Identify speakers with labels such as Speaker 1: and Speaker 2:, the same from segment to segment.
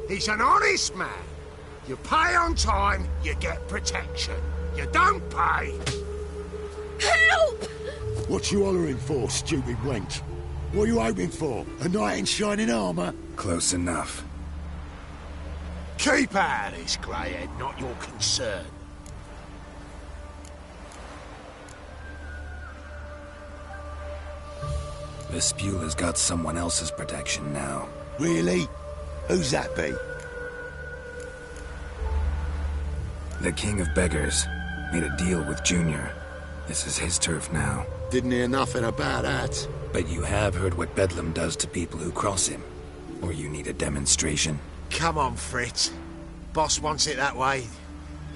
Speaker 1: He's an honest man. You pay on time, you get protection. You don't pay...
Speaker 2: Help!
Speaker 3: What you hollering for, stupid wench? What are you hoping for? A knight in shining armour?
Speaker 4: Close enough.
Speaker 1: Keep out of this, greyhead, not your concern.
Speaker 4: Vespula's got someone else's protection now.
Speaker 3: Really? Who's that be?
Speaker 4: The King of Beggars made a deal with Junior. This is his turf now.
Speaker 3: Didn't hear nothing about that.
Speaker 4: But you have heard what Bedlam does to people who cross him. Or you need a demonstration?
Speaker 1: Come on, Fritz. Boss wants it that way.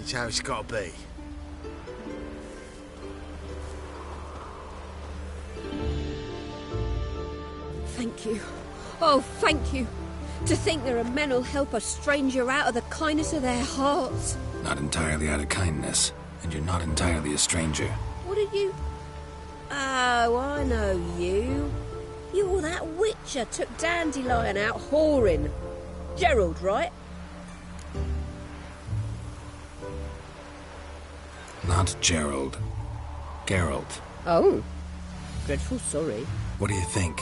Speaker 1: It's how it's got to be.
Speaker 2: Thank you. Oh, thank you. To think there are men who'll help a stranger out of the kindness of their hearts.
Speaker 4: Not entirely out of kindness, and you're not entirely a stranger.
Speaker 2: What are you... Oh, I know you. You're that witcher took Dandelion out whoring. Gerald, right?
Speaker 4: Not Gerald. Geralt.
Speaker 2: Oh. Dreadful sorry.
Speaker 4: What do you think?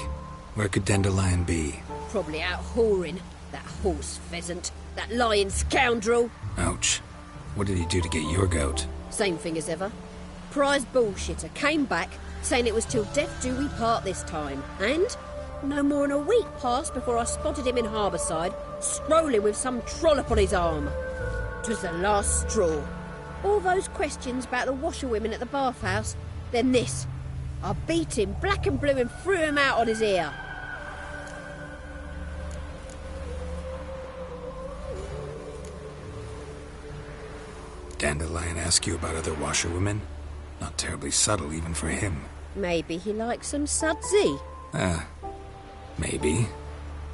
Speaker 4: Where could Dandelion be?
Speaker 2: Probably out whoring. That horse pheasant. That lying scoundrel.
Speaker 4: Ouch. What did he do to get your goat?
Speaker 2: Same thing as ever. Prize bullshitter came back, saying it was till death do we part this time. And no more than a week passed before I spotted him in Harbourside, strolling with some trollop on his arm. 'Twas the last straw. All those questions about the washerwomen at the bathhouse, then this. I beat him black and blue and threw him out on his ear.
Speaker 4: Dandelion ask you about other washerwomen? Not terribly subtle even for him.
Speaker 2: Maybe he likes some sudsy.
Speaker 4: Maybe.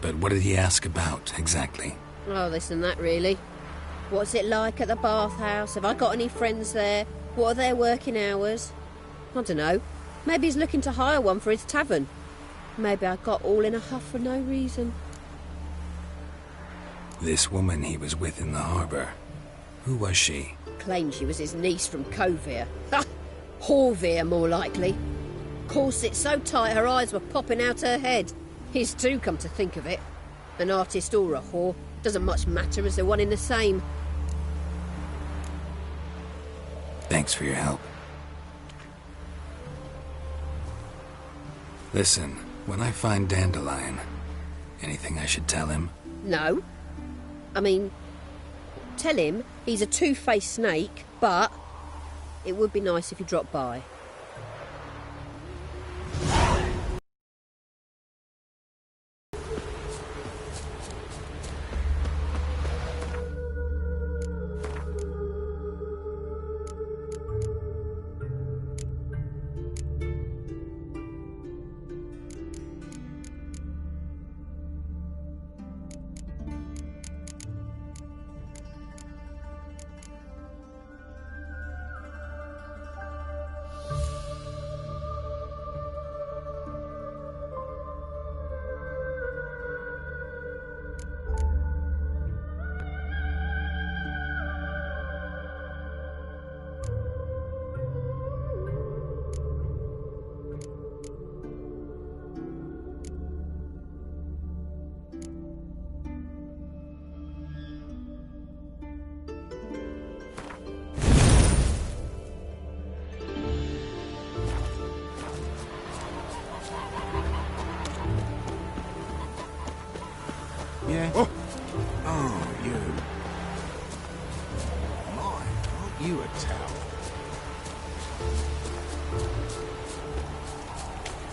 Speaker 4: But what did he ask about, exactly?
Speaker 2: Oh, this and that, really. What's it like at the bathhouse? Have I got any friends there? What are their working hours? I don't know. Maybe he's looking to hire one for his tavern. Maybe I got all in a huff for no reason.
Speaker 4: This woman he was with in the harbour. Who was she?
Speaker 2: Claimed she was his niece from Kovir. Ha! Horvir, more likely. Corset so tight her eyes were popping out her head. His too, come to think of it. An artist or a whore. Doesn't much matter as they're one in the same.
Speaker 4: Thanks for your help. Listen, when I find Dandelion, anything I should tell him?
Speaker 2: No. I mean, tell him he's a two-faced snake, but it would be nice if he dropped by.
Speaker 5: Yeah?
Speaker 1: Oh.
Speaker 5: Oh, you. My, aren't you a towel?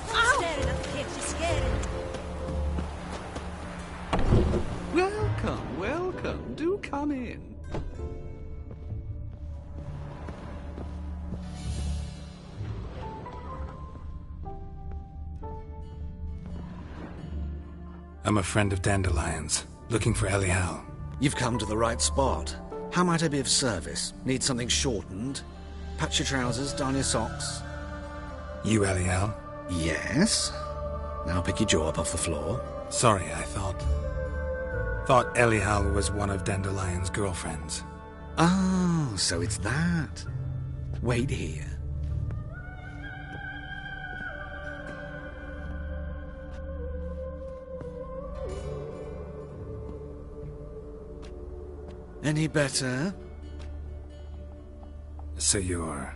Speaker 2: Staring at the kids, you're scaring.
Speaker 6: Welcome, welcome. Do come in.
Speaker 4: I'm a friend of Dandelion's, looking for Elial.
Speaker 5: You've come to the right spot. How might I be of service? Need something shortened? Patch your trousers, darn your socks?
Speaker 4: You Elial?
Speaker 5: Yes. Now pick your jaw up off the floor.
Speaker 4: Sorry, I thought... Thought Elihal was one of Dandelion's girlfriends.
Speaker 5: Oh, so it's that. Wait here. Any better?
Speaker 4: So you're...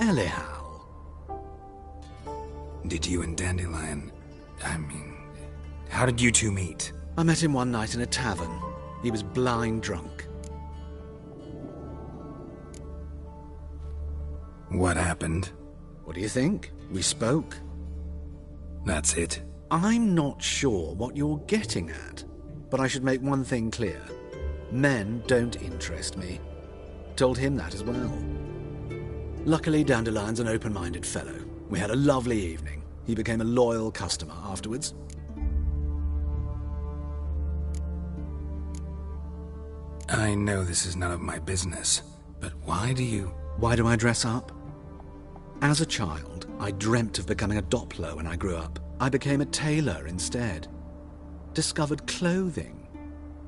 Speaker 5: Elihal.
Speaker 4: Did you and Dandelion... how did you two meet?
Speaker 5: I met him one night in a tavern. He was blind drunk.
Speaker 4: What happened?
Speaker 5: What do you think? We spoke.
Speaker 4: That's it?
Speaker 5: I'm not sure what you're getting at, but I should make one thing clear. Men don't interest me. Told him that as well. Luckily, Dandelion's an open-minded fellow. We had a lovely evening. He became a loyal customer afterwards.
Speaker 4: I know this is none of my business, but why do
Speaker 5: I dress up? As a child, I dreamt of becoming a Doppler when I grew up. I became a tailor instead. Discovered clothing.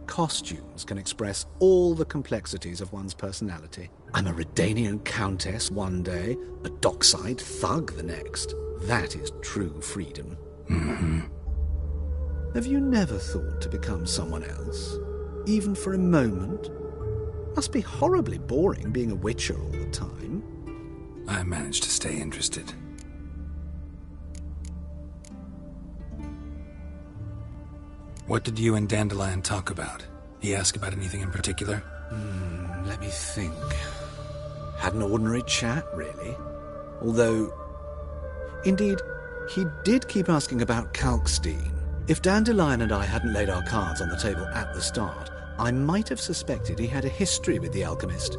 Speaker 5: Costumes can express all the complexities of one's personality. I'm a Redanian countess one day, a dockside thug the next. That is true freedom.
Speaker 4: Mm-hmm.
Speaker 5: Have you never thought to become someone else? Even for a moment? Must be horribly boring being a witcher all the time.
Speaker 4: I managed to stay interested. What did you and Dandelion talk about? He asked about anything in particular?
Speaker 5: Let me think. Had an ordinary chat, really. Although, indeed, he did keep asking about Kalkstein. If Dandelion and I hadn't laid our cards on the table at the start, I might have suspected he had a history with the alchemist.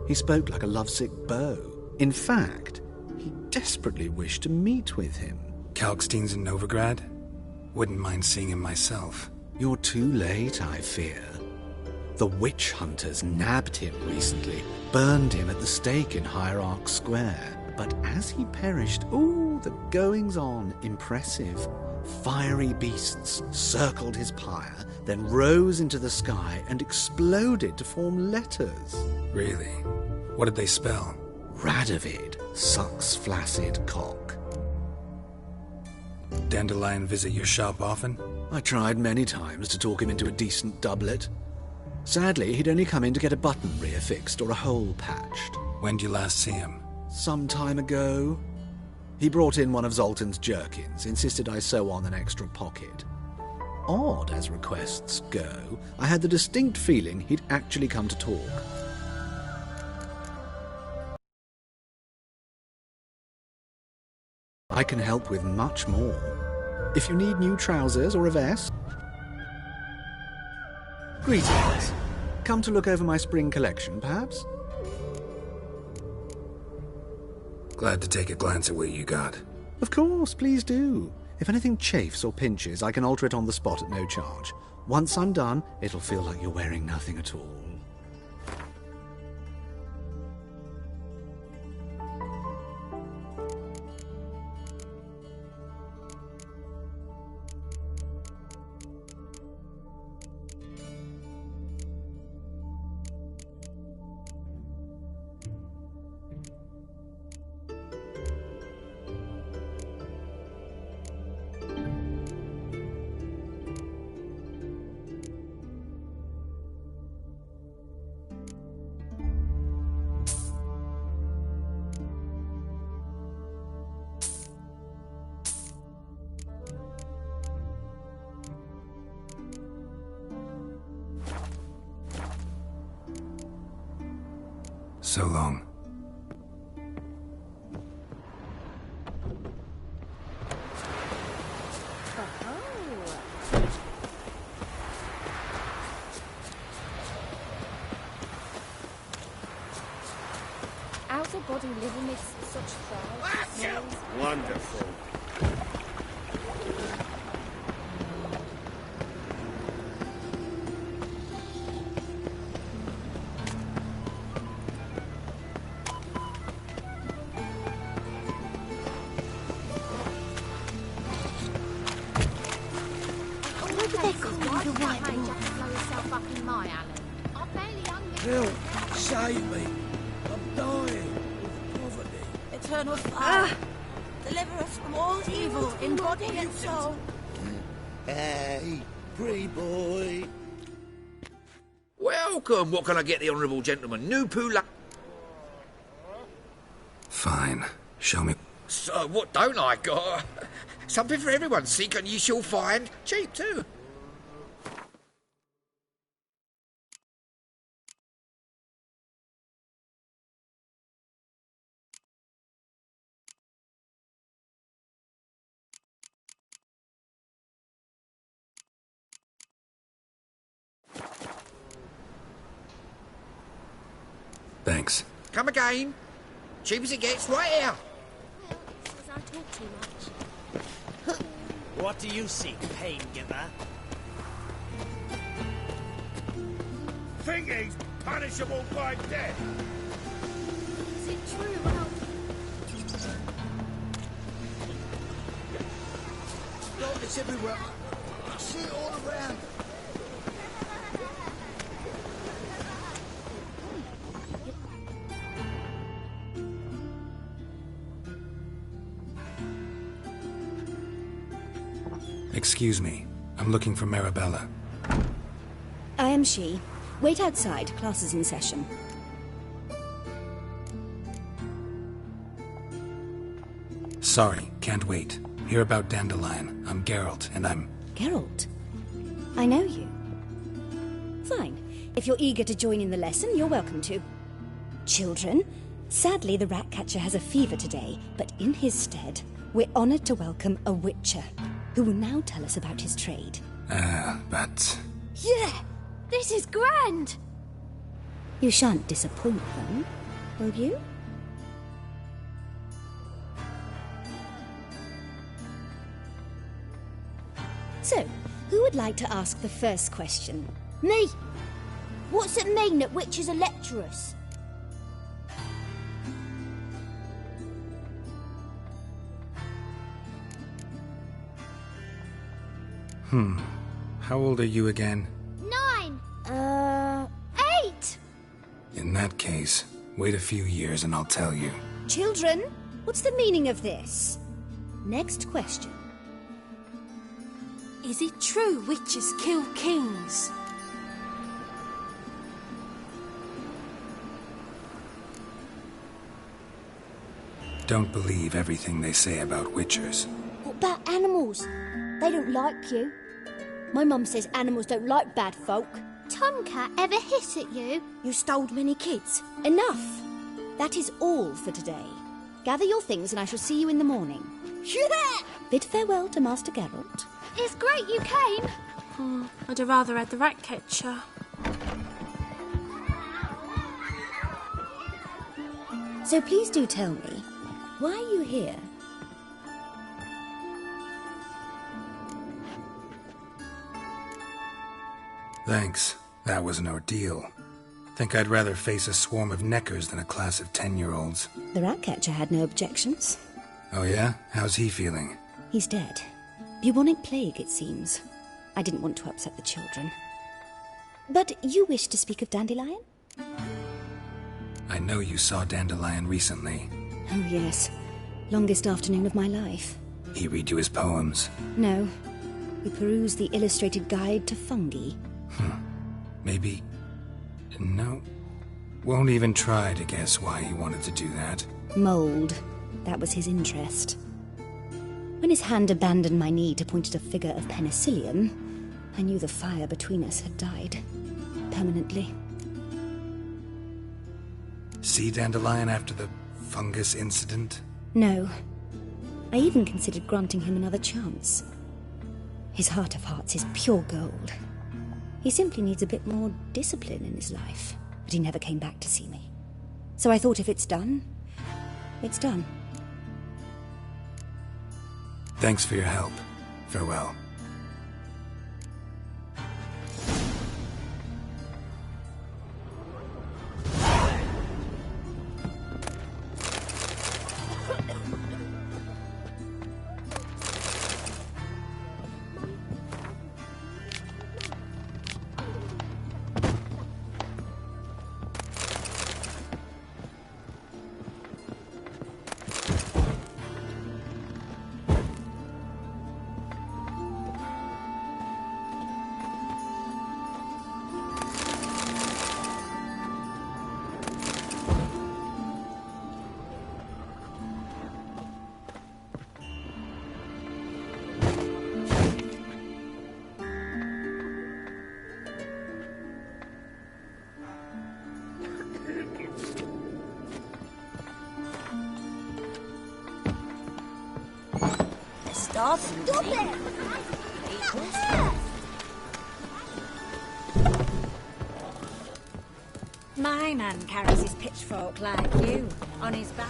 Speaker 5: He spoke like a lovesick beau. In fact, he desperately wished to meet with him.
Speaker 4: Kalkstein's in Novigrad? Wouldn't mind seeing him myself.
Speaker 5: You're too late, I fear. The witch hunters nabbed him recently, burned him at the stake in Hierarch Square. But as he perished, the goings-on, impressive. Fiery beasts circled his pyre, then rose into the sky and exploded to form letters.
Speaker 4: Really? What did they spell?
Speaker 5: Radovid sucks flaccid cock.
Speaker 4: Dandelion visit your shop often?
Speaker 5: I tried many times to talk him into a decent doublet. Sadly, he'd only come in to get a button reaffixed or a hole patched.
Speaker 4: When did you last see him?
Speaker 5: Some time ago. He brought in one of Zoltan's jerkins, insisted I sew on an extra pocket. Odd as requests go, I had the distinct feeling he'd actually come to talk. I can help with much more. If you need new trousers or a vest... Greetings. Come to look over my spring collection, perhaps?
Speaker 4: Glad to take a glance at what you got.
Speaker 5: Of course, please do. If anything chafes or pinches, I can alter it on the spot at no charge. Once I'm done, it'll feel like you're wearing nothing at all.
Speaker 4: So long.
Speaker 7: Out-of-body living makes such thrill.
Speaker 1: Wonderful.
Speaker 7: Look at that
Speaker 8: Either way, you have to blow yourself up in my alley. I barely hung
Speaker 3: Help! Save me! I'm dying with poverty.
Speaker 9: Eternal fire, deliver us from all evil in body and soul.
Speaker 3: Hey, pretty boy.
Speaker 10: Welcome. What can I get the honourable gentleman? New Pula.
Speaker 4: Fine. Show me.
Speaker 10: So, what don't I got? Something for everyone. Seek and ye shall find. Cheap, too.
Speaker 4: Thanks.
Speaker 10: Come again. Cheap as it gets, right here.
Speaker 8: Well, it says I talk too much.
Speaker 11: What do you seek, pain giver?
Speaker 1: Think he's punishable by death.
Speaker 8: Is it true? Well,
Speaker 3: Darkness everywhere. I see it all around.
Speaker 4: Excuse me. I'm looking for Marabella.
Speaker 12: I am she. Wait outside. Class is in session.
Speaker 4: Sorry, can't wait. Hear about Dandelion. I'm Geralt, and I'm...
Speaker 12: Geralt? I know you. Fine. If you're eager to join in the lesson, you're welcome to. Children, sadly the Ratcatcher has a fever today, but in his stead, we're honoured to welcome a Witcher, who will now tell us about his trade.
Speaker 4: But...
Speaker 8: yeah! This is grand!
Speaker 12: You shan't disappoint them, will you? So, who would like to ask the first question?
Speaker 8: Me! What's it mean that witches are lecturers?
Speaker 4: How old are you again?
Speaker 8: 9! 8!
Speaker 4: In that case, wait a few years and I'll tell you.
Speaker 12: Children, what's the meaning of this? Next question.
Speaker 8: Is it true witches kill kings?
Speaker 4: Don't believe everything they say about witchers.
Speaker 8: What about animals? They don't like you.
Speaker 2: My mum says animals don't like bad folk.
Speaker 8: Tomcat ever hiss at you?
Speaker 2: You stole many kids. Enough. That is all for today. Gather your things and I shall see you in the morning.
Speaker 8: Yeah!
Speaker 12: Bid farewell to Master Geralt.
Speaker 8: It's great you came.
Speaker 7: I'd have rather had the Ratcatcher.
Speaker 12: So please do tell me, why are you here?
Speaker 4: Thanks. That was an ordeal. Think I'd rather face a swarm of neckers than a class of 10-year-olds.
Speaker 12: The Ratcatcher had no objections.
Speaker 4: Oh yeah? How's he feeling?
Speaker 12: He's dead. Bubonic plague, it seems. I didn't want to upset the children. But you wish to speak of Dandelion?
Speaker 4: I know you saw Dandelion recently.
Speaker 12: Oh yes. Longest afternoon of my life.
Speaker 4: He read you his poems?
Speaker 12: No. We perused the illustrated guide to fungi.
Speaker 4: Maybe... No. Won't even try to guess why he wanted to do that.
Speaker 12: Mold. That was his interest. When his hand abandoned my knee to point at a figure of penicillium, I knew the fire between us had died. Permanently.
Speaker 4: See Dandelion after the fungus incident?
Speaker 12: No. I even considered granting him another chance. His heart of hearts is pure gold. He simply needs a bit more discipline in his life. But he never came back to see me. So I thought if it's done, it's done.
Speaker 4: Thanks for your help. Farewell.
Speaker 9: are. Stop it!
Speaker 12: My man carries his pitchfork like you, on his back.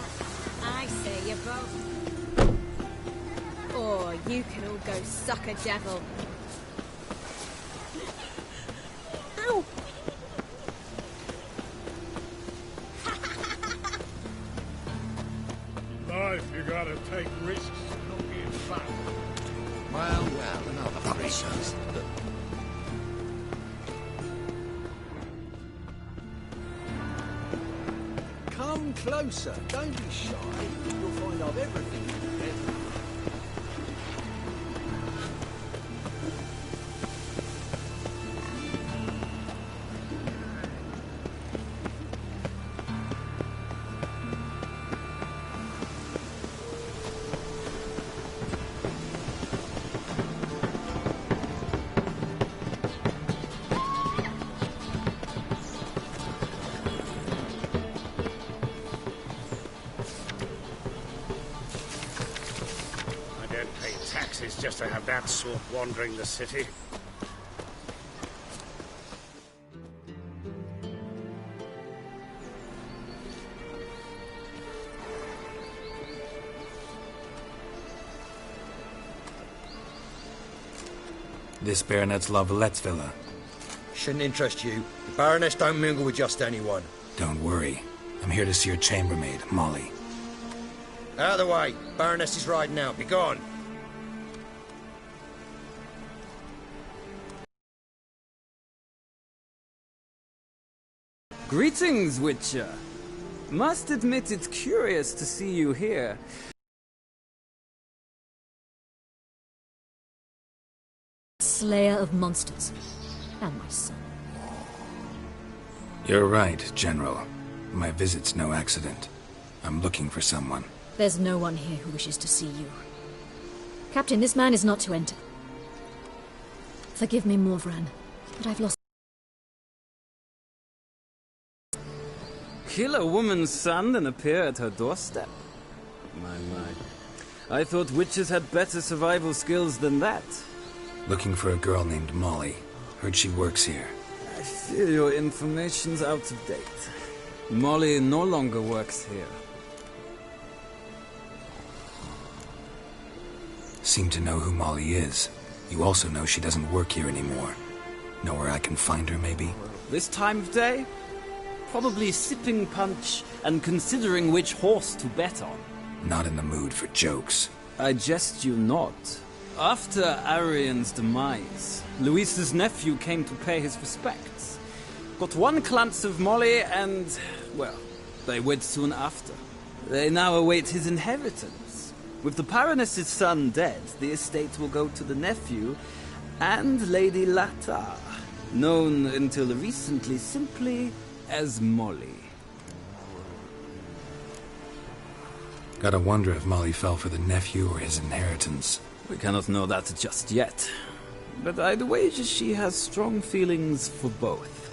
Speaker 12: I say you both.
Speaker 2: Or you can all go suck a devil. Ow!
Speaker 3: Life, you gotta take risks to not get fat.
Speaker 10: Well, another three shows.
Speaker 6: Come closer. Don't be shy. You'll find I've everything you can get.
Speaker 13: Just to have that sort wandering the city.
Speaker 4: This Baronet's Lavalettes villa.
Speaker 14: Shouldn't interest you. The Baroness don't mingle with just anyone.
Speaker 4: Don't worry. I'm here to see your chambermaid, Molly.
Speaker 14: Out of the way. Baroness is riding out. Be gone.
Speaker 15: Greetings, Witcher. Must admit it's curious to see you here.
Speaker 16: Slayer of monsters. And my son.
Speaker 4: You're right, General. My visit's no accident. I'm looking for someone.
Speaker 16: There's no one here who wishes to see you. Captain, this man is not to enter. Forgive me, Morvran, but I've lost...
Speaker 15: Kill a woman's son and appear at her doorstep? My. I thought witches had better survival skills than that.
Speaker 4: Looking for a girl named Molly. Heard she works here.
Speaker 15: I fear your information's out of date. Molly no longer works here.
Speaker 4: Seem to know who Molly is. You also know she doesn't work here anymore. Know where I can find her, maybe?
Speaker 15: This time of day? Probably sipping punch and considering which horse to bet on.
Speaker 4: Not in the mood for jokes.
Speaker 15: I jest you not. After Arian's demise, Luis's nephew came to pay his respects. Got one glance of Molly and, well, they wed soon after. They now await his inheritance. With the Baroness's son dead, the estate will go to the nephew and Lady Latar, known until recently simply as Molly.
Speaker 4: Gotta wonder if Molly fell for the nephew or his inheritance.
Speaker 15: We cannot know that just yet. But I'd wager she has strong feelings for both.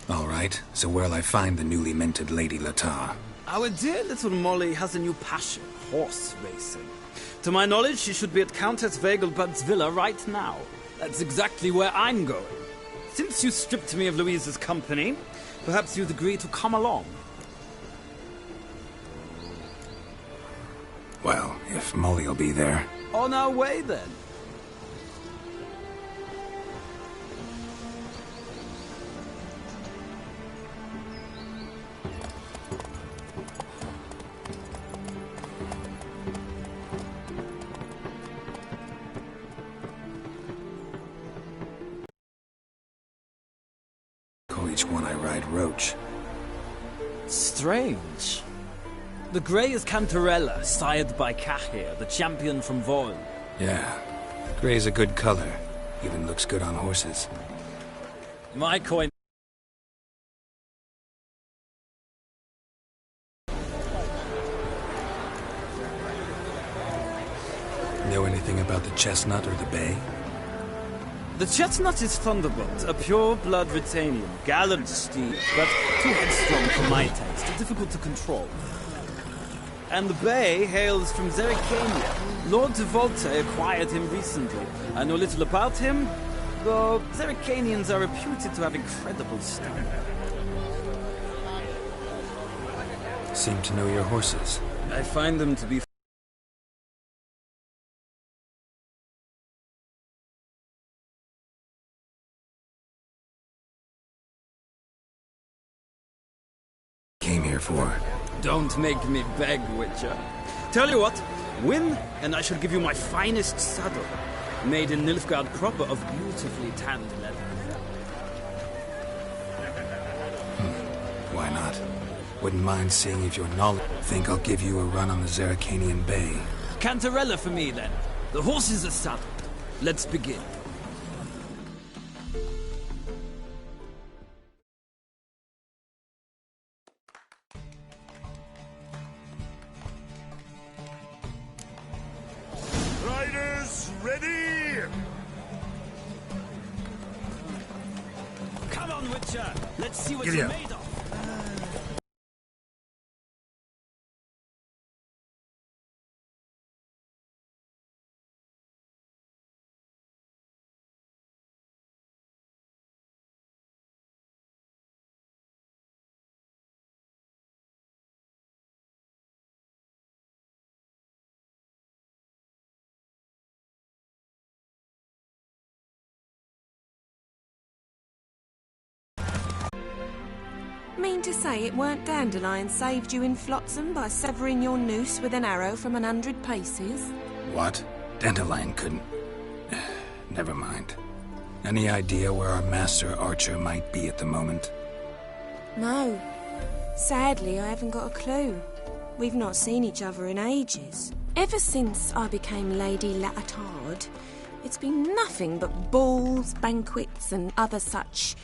Speaker 4: All right, so where'll I find the newly minted Lady Latar?
Speaker 15: Our dear little Molly has a new passion, horse racing. To my knowledge, she should be at Countess Vegelbud's villa right now. That's exactly where I'm going. Since you stripped me of Louise's company, perhaps you'd agree to come along.
Speaker 4: Well, if Molly'll be there.
Speaker 15: On our way, then.
Speaker 4: Call each one I ride Roach.
Speaker 15: Strange. The grey is Cantarella, sired by Cahir, the champion from Vol.
Speaker 4: Yeah. Gray's a good color. Even looks good on horses.
Speaker 15: My coin...
Speaker 4: Know anything about the chestnut or the bay?
Speaker 15: The chestnut is Thunderbolt, a pure-blood Retanian, gallant steed, but too headstrong for my taste, difficult to control. And the bay hails from Zerrikania. Lord de Volte acquired him recently. I know little about him, though Zerrikanians are reputed to have incredible stamina.
Speaker 4: Seem to know your horses.
Speaker 15: I find them to be...
Speaker 4: Came here for.
Speaker 15: Don't make me beg, Witcher. Tell you what, win, and I shall give you my finest saddle. Made in Nilfgaard proper of beautifully tanned leather.
Speaker 4: Why not? Wouldn't mind seeing if your knowledge. Think I'll give you a run on the Zerrikanian Bay.
Speaker 15: Cantarella for me, then. The horses are saddled. Let's begin.
Speaker 1: Riders, ready?
Speaker 15: Come on, Witcher. Let's see what
Speaker 4: Giddy
Speaker 15: you're
Speaker 4: up.
Speaker 15: made of.
Speaker 17: Mean to say it weren't Dandelion saved you in Flotsam by severing your noose with an arrow from 100 paces?
Speaker 4: What? Dandelion couldn't. Never mind. Any idea where our master archer might be at the moment?
Speaker 17: No. Sadly, I haven't got a clue. We've not seen each other in ages. Ever since I became Lady Latard, it's been nothing but balls, banquets, and other such...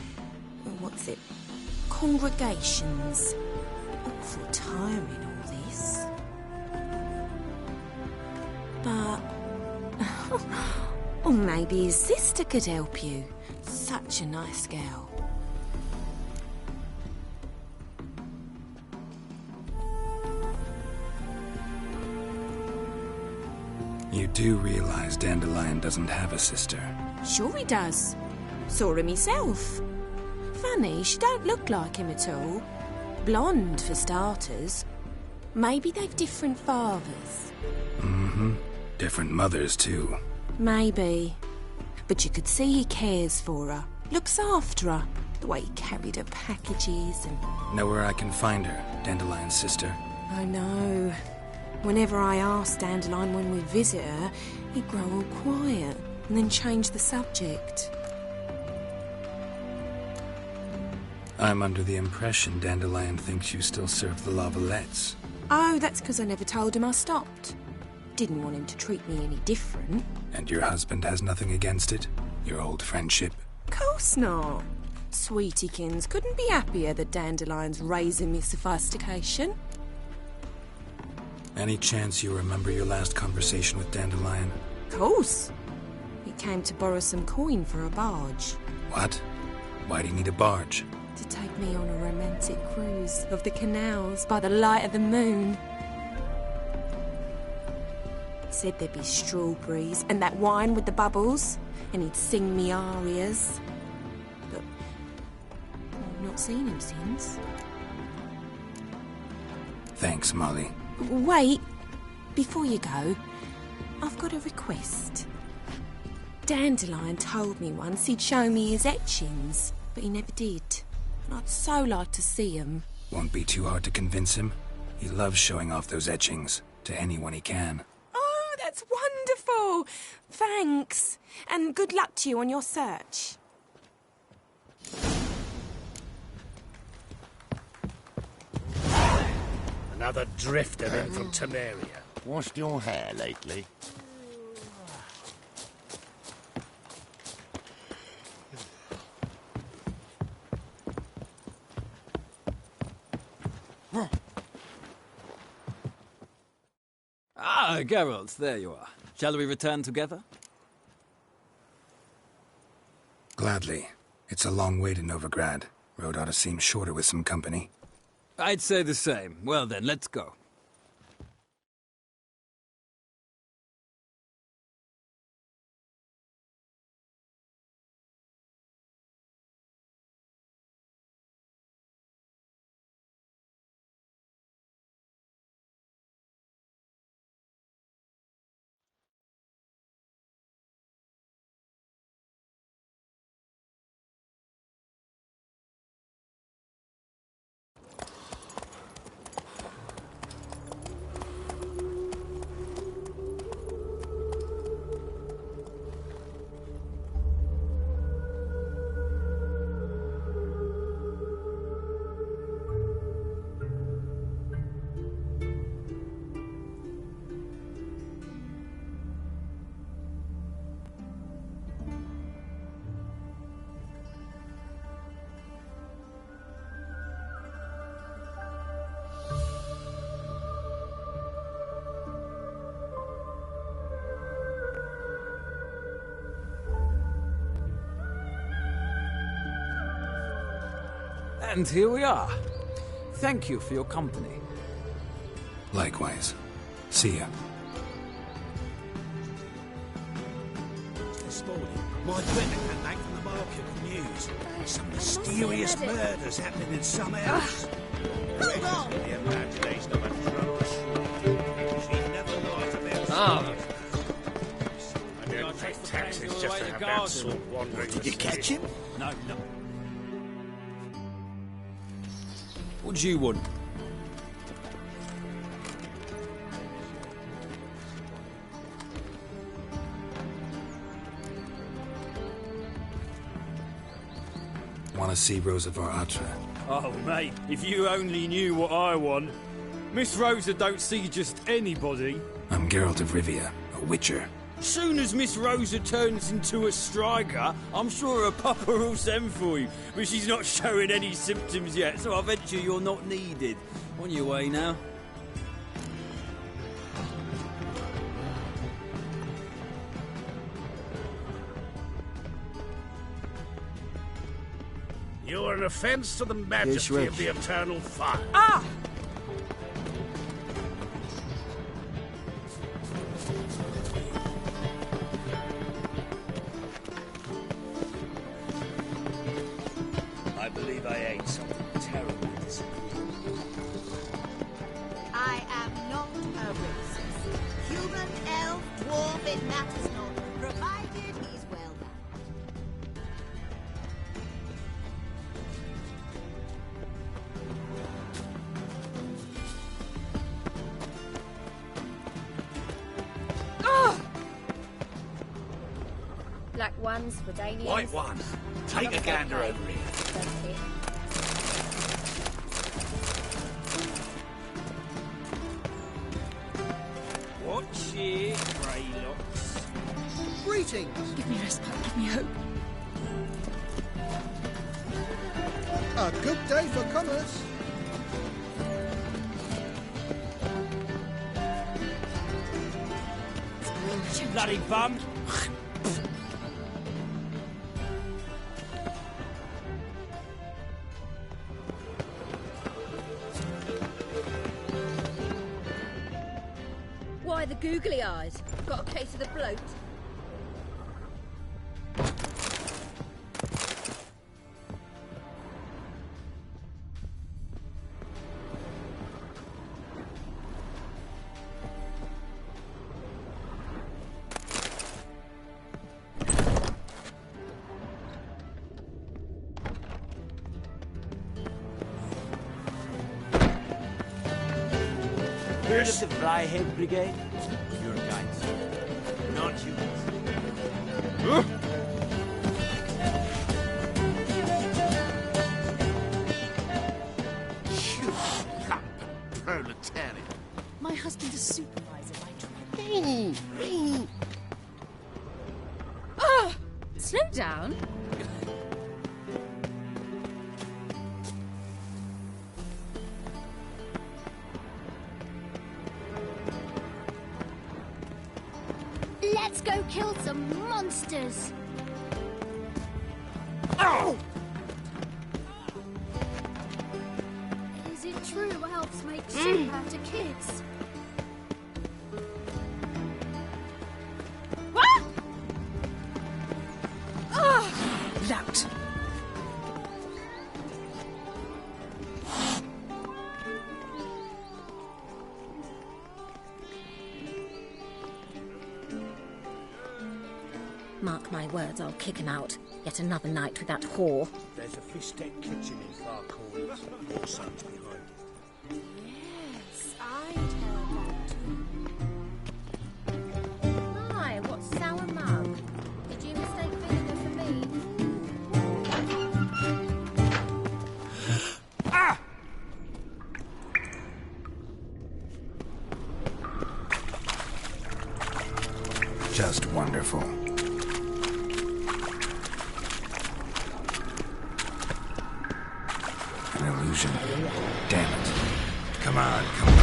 Speaker 17: what's it? Congregations. Awful tiring, all this. But... or maybe his sister could help you. Such a nice girl.
Speaker 4: You do realize Dandelion doesn't have a sister?
Speaker 17: Sure he does. Saw him himself. Funny, she don't look like him at all. Blonde, for starters. Maybe they've different fathers.
Speaker 4: Mm-hmm. Different mothers, too.
Speaker 17: Maybe. But you could see he cares for her. Looks after her. The way he carried her packages and...
Speaker 4: Know where I can find her, Dandelion's sister?
Speaker 17: I know. Whenever I ask Dandelion when we visit her, he'd grow all quiet and then change the subject.
Speaker 4: I'm under the impression Dandelion thinks you still serve the Lavalettes.
Speaker 17: Oh, that's because I never told him I stopped. Didn't want him to treat me any different.
Speaker 4: And your husband has nothing against it? Your old friendship?
Speaker 17: Course not. Sweetiekins couldn't be happier that Dandelion's raising me sophistication.
Speaker 4: Any chance you remember your last conversation with Dandelion?
Speaker 17: Course. He came to borrow some coin for a barge.
Speaker 4: What? Why do you need a barge?
Speaker 17: To take me on a romantic cruise of the canals by the light of the moon. Said there'd be strawberries and that wine with the bubbles, and he'd sing me arias. But I've not seen him since.
Speaker 4: Thanks, Molly.
Speaker 17: Wait, before you go, I've got a request. Dandelion told me once he'd show me his etchings, but he never did. And I'd so like to see them.
Speaker 4: Won't be too hard to convince him. He loves showing off those etchings to anyone he can.
Speaker 17: Oh, that's wonderful! Thanks, and good luck to you on your search.
Speaker 13: Another drifter in from Temeria.
Speaker 3: Washed your hair lately?
Speaker 15: Ah, Geralt, there you are. Shall we return together?
Speaker 4: Gladly. It's a long way to Novigrad. Road ought to seem shorter with some company.
Speaker 15: I'd say the same. Well then, let's go. And here we are. Thank you for your company.
Speaker 4: Likewise. See ya.
Speaker 11: This morning, my friend came back from the market with news. Some mysterious murders happening in some house.
Speaker 9: Hold on!
Speaker 13: The imagination of a drunk. She never lies about I don't pay taxes just to have that sort wandering.
Speaker 11: Did you catch him?
Speaker 15: No. What do you want?
Speaker 4: Want to see Rosa Atra?
Speaker 15: Oh, mate, if you only knew what I want. Miss Rosa don't see just anybody.
Speaker 4: I'm Geralt of Rivia, a witcher.
Speaker 15: Soon as Miss Rosa turns into a striker, I'm sure her papa will send for you. But she's not showing any symptoms yet, so I venture you're not needed. On your way now.
Speaker 13: You're an offence to the majesty of the eternal fire.
Speaker 15: Ah!
Speaker 11: I believe I ate something terribly disappointing.
Speaker 9: I am not a racist. Human, elf, dwarf, it matters not, provided he's well done.
Speaker 2: Black ones, Redanians.
Speaker 11: White one. Take a gander over here.
Speaker 15: Watch it, Greylocks.
Speaker 11: Greetings.
Speaker 16: Give me respite, give me hope.
Speaker 6: A good day for commerce.
Speaker 15: Bloody bum.
Speaker 2: Why the googly eyes? Got a case of the bloat?
Speaker 6: Heard of the Flyhead Brigade? Your guides. Not you.
Speaker 1: Proletariat.
Speaker 16: My husband's a supervisor by trade.
Speaker 7: Oh! Slow down.
Speaker 8: Let's go kill some monsters.
Speaker 1: Oh!
Speaker 8: Is it true elves make soup out of kids?
Speaker 16: What? Oh! Lout.
Speaker 2: Mark my words, I'll kick him out. Yet another night with that whore.
Speaker 11: There's a fish deck kitchen in far corners. Your son's behind it.
Speaker 8: Yes, I'd heard that too.
Speaker 2: My, what sour mug. Did you mistake vinegar for me?
Speaker 1: Ah!
Speaker 4: Just wonderful. An illusion. Damn it. Come on, come on.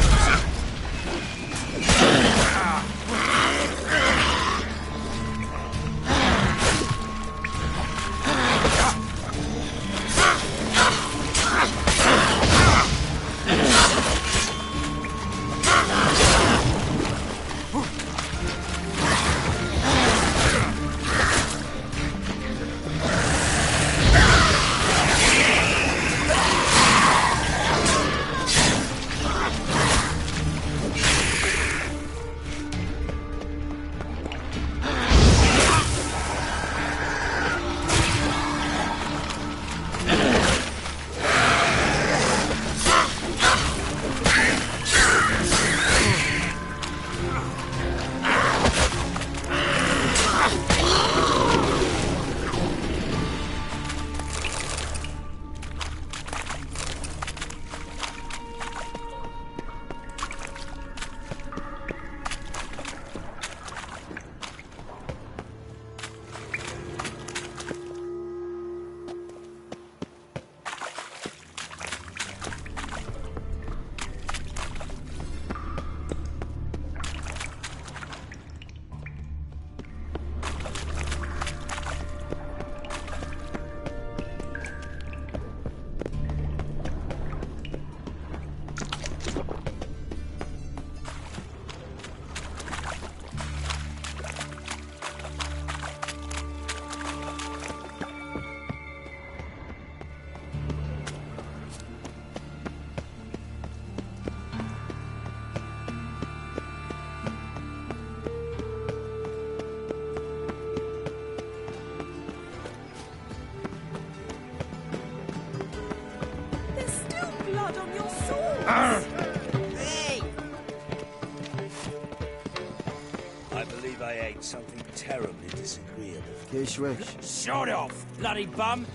Speaker 11: terribly disagreeable.
Speaker 18: Kish wish.
Speaker 11: Shut off, bloody bum!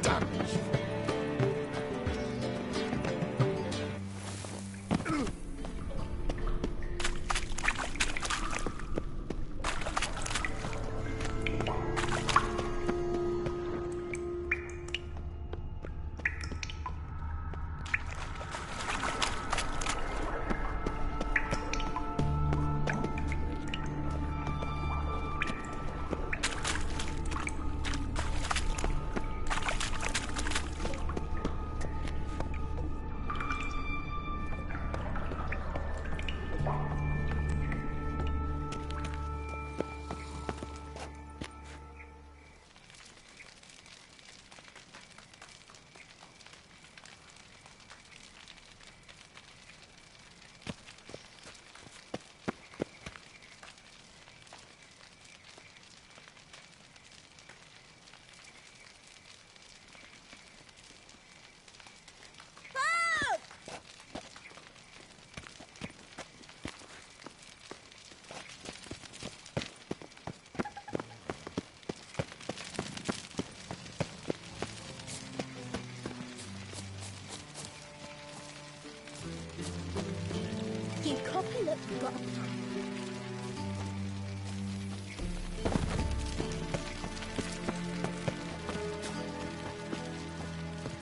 Speaker 1: Damage.
Speaker 2: You copy, look, you've got a plan.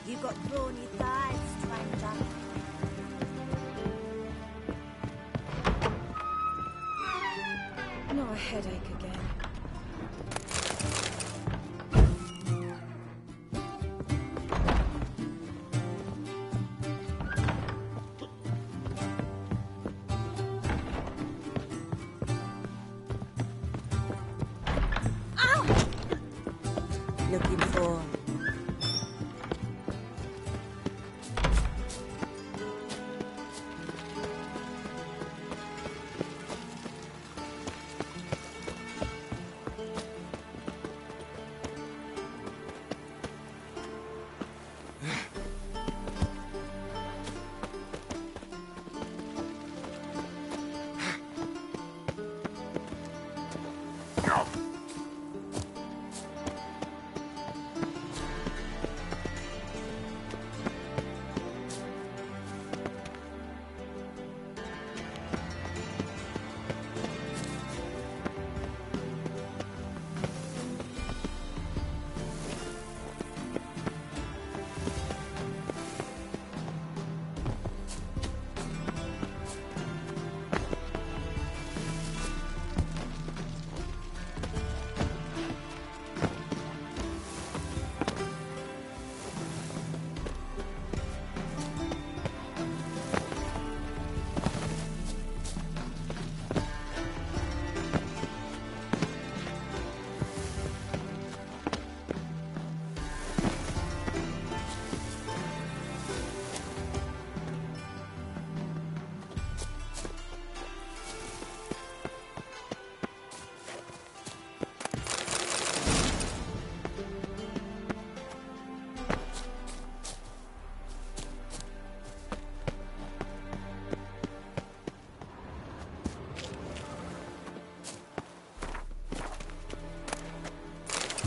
Speaker 9: You got brawny thighs, stranger.
Speaker 17: Not a headache again.
Speaker 9: Looking for.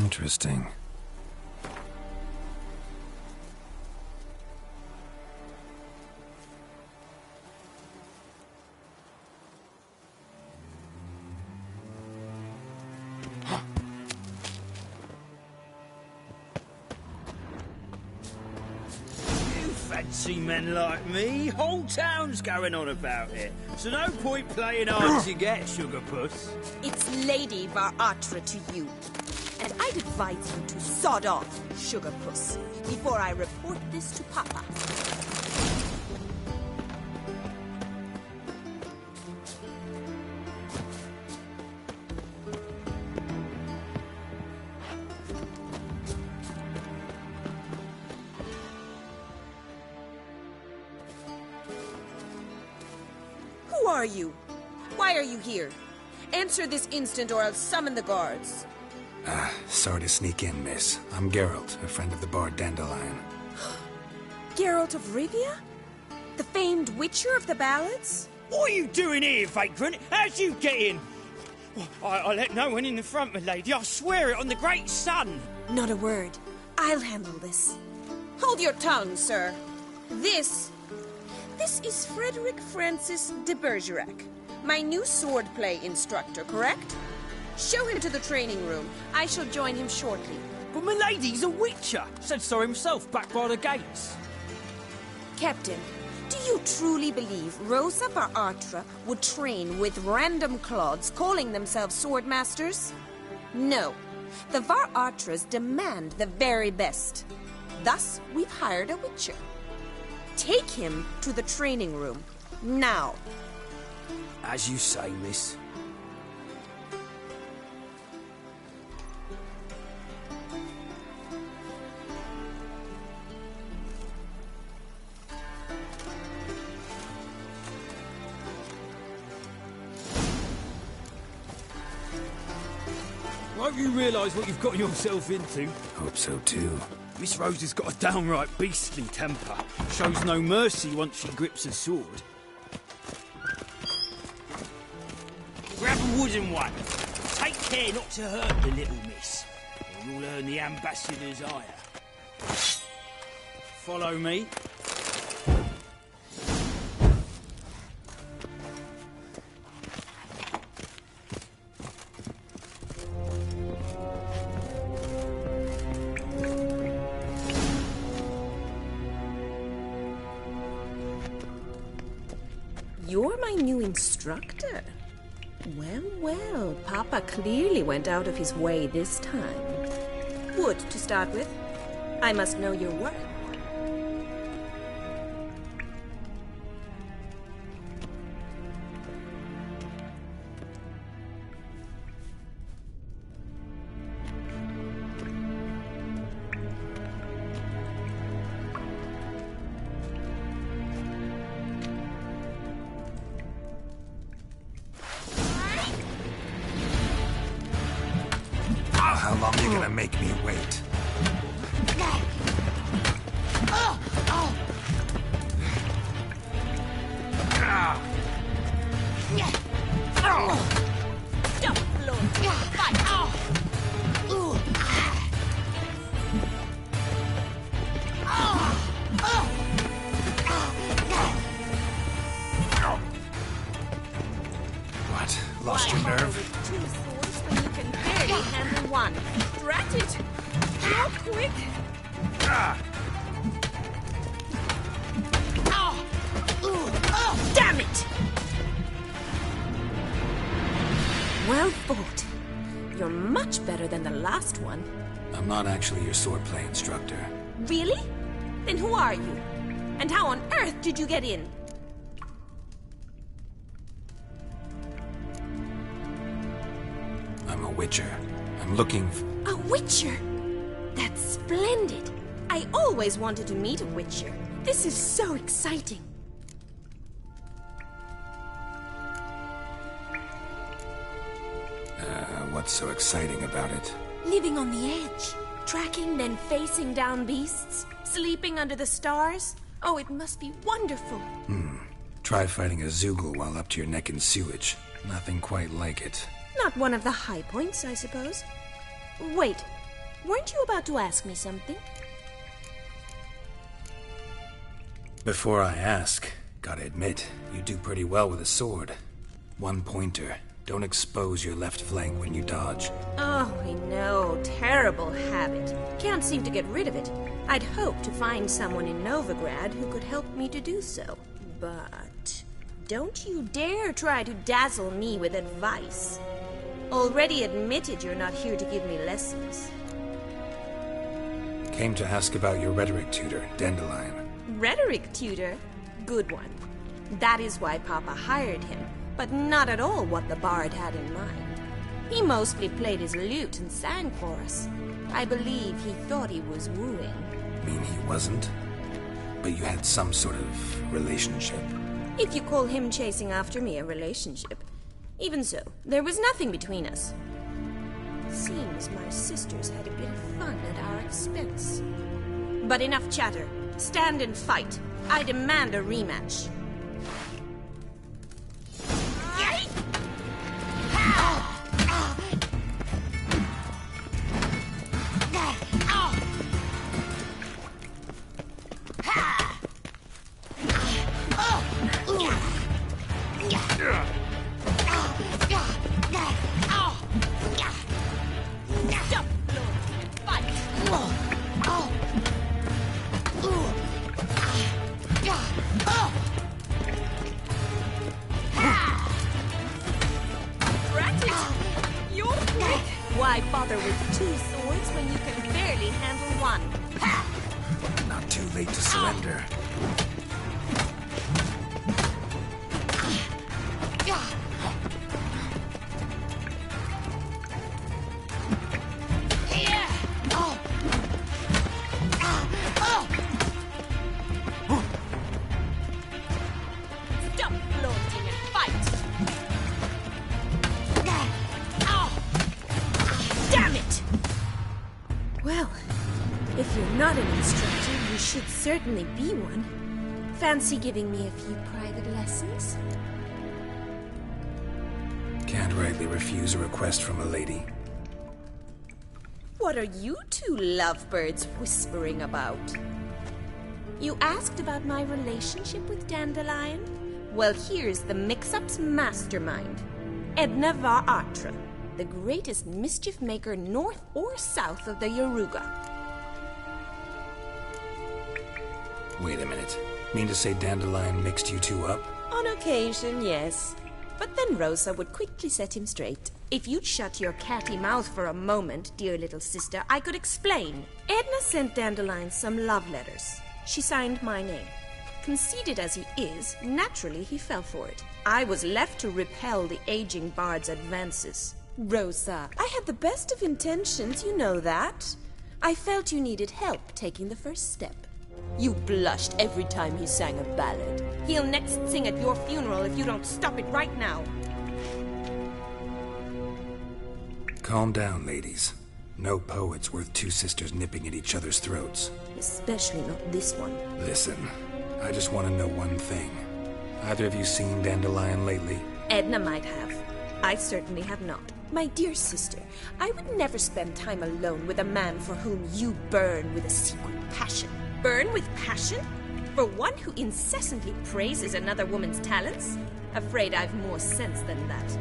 Speaker 4: Interesting.
Speaker 11: Fancy men like me? Whole town's going on about it. So no point playing hard to get, sugar puss.
Speaker 9: It's Lady Varatra to you. And I'd advise you to sod off, sugar puss, before I report this to Papa. Who are you? Why are you here? Answer this instant or I'll summon the guards.
Speaker 4: Sorry to sneak in, miss. I'm Geralt, a friend of the bard Dandelion.
Speaker 9: Geralt of Rivia? The famed witcher of the ballads?
Speaker 11: What are you doing here, vagrant? How'd you get in? I let no one in the front, my lady. I swear it on the great sun.
Speaker 17: Not a word. I'll handle this. Hold your tongue, sir. This is Frederick Francis de Bergerac, my new swordplay instructor, correct? Show him to the training room. I shall join him shortly.
Speaker 11: But my lady's a witcher. Said so himself back by the gates.
Speaker 17: Captain, do you truly believe Rosa Varatra would train with random clods calling themselves swordmasters? No. The Varatras demand the very best. Thus, we've hired a witcher. Take him to the training room. Now.
Speaker 11: As you say, miss. Won't you realise what you've got yourself into?
Speaker 4: Hope so too.
Speaker 11: Miss Rose has got a downright beastly temper. Shows no mercy once she grips a sword. Grab a wooden one. Take care not to hurt the little miss, or you'll earn the ambassador's ire. Follow me.
Speaker 17: You're my new instructor. Well, well, Papa clearly went out of his way this time. Wood, to start with. I must know your work.
Speaker 4: How long are you gonna make me wait? What? Lost your nerve?
Speaker 17: Handle one. Drat it! Not quick! Damn it! Well fought. You're much better than the last one.
Speaker 4: I'm not actually your swordplay instructor.
Speaker 17: Really? Then who are you? And how on earth did you get in?
Speaker 4: I'm a witcher. I'm looking for...
Speaker 17: A witcher? That's splendid. I always wanted to meet a witcher. This is so exciting.
Speaker 4: What's so exciting about it?
Speaker 17: Living on the edge. Tracking, then facing down beasts. Sleeping under the stars. Oh, it must be wonderful.
Speaker 4: Try fighting a Zoogle while up to your neck in sewage. Nothing quite like it.
Speaker 17: Not one of the high points, I suppose. Wait, weren't you about to ask me something?
Speaker 4: Before I ask, gotta admit, you do pretty well with a sword. One pointer. Don't expose your left flank when you dodge.
Speaker 17: Oh, I know. Terrible habit. Can't seem to get rid of it. I'd hoped to find someone in Novigrad who could help me to do so. But don't you dare try to dazzle me with advice. Already admitted you're not here to give me lessons.
Speaker 4: Came to ask about your rhetoric tutor, Dandelion.
Speaker 17: Rhetoric tutor? Good one. That is why Papa hired him, but not at all what the bard had in mind. He mostly played his lute and sang for us. I believe he thought he was wooing.
Speaker 4: Mean he wasn't? But you had some sort of relationship.
Speaker 17: If you call him chasing after me a relationship. Even so, there was nothing between us. Seems my sisters had a bit of fun at our expense. But enough chatter. Stand and fight. I demand a rematch. Why bother with 2 swords when you can barely handle one?
Speaker 4: Not too late to surrender.
Speaker 17: Stop flaunting and fight! Damn it! Well, if you're not an instructor, you should certainly be one. Fancy giving me a few private lessons?
Speaker 4: Can't rightly refuse a request from a lady.
Speaker 17: What are you two lovebirds whispering about? You asked about my relationship with Dandelion? Well, here's the mix-up's mastermind. Edna Va Atra, the greatest mischief maker north or south of the Yaruga.
Speaker 4: Wait a minute. Mean to say Dandelion mixed you two up?
Speaker 17: On occasion, yes. But then Rosa would quickly set him straight. If you'd shut your catty mouth for a moment, dear little sister, I could explain. Edna sent Dandelion some love letters. She signed my name. Conceited as he is, naturally he fell for it. I was left to repel the aging bard's advances. Rosa, I had the best of intentions, you know that. I felt you needed help taking the first step. You blushed every time he sang a ballad. He'll next sing at your funeral if you don't stop it right now.
Speaker 4: Calm down, ladies. No poet's worth 2 sisters nipping at each other's throats.
Speaker 17: Especially not this one.
Speaker 4: Listen, I just want to know one thing. Either of you seen Dandelion lately?
Speaker 17: Edna might have. I certainly have not. My dear sister, I would never spend time alone with a man for whom you burn with a secret passion. Burn with passion? For one who incessantly praises another woman's talents? Afraid I've more sense than that.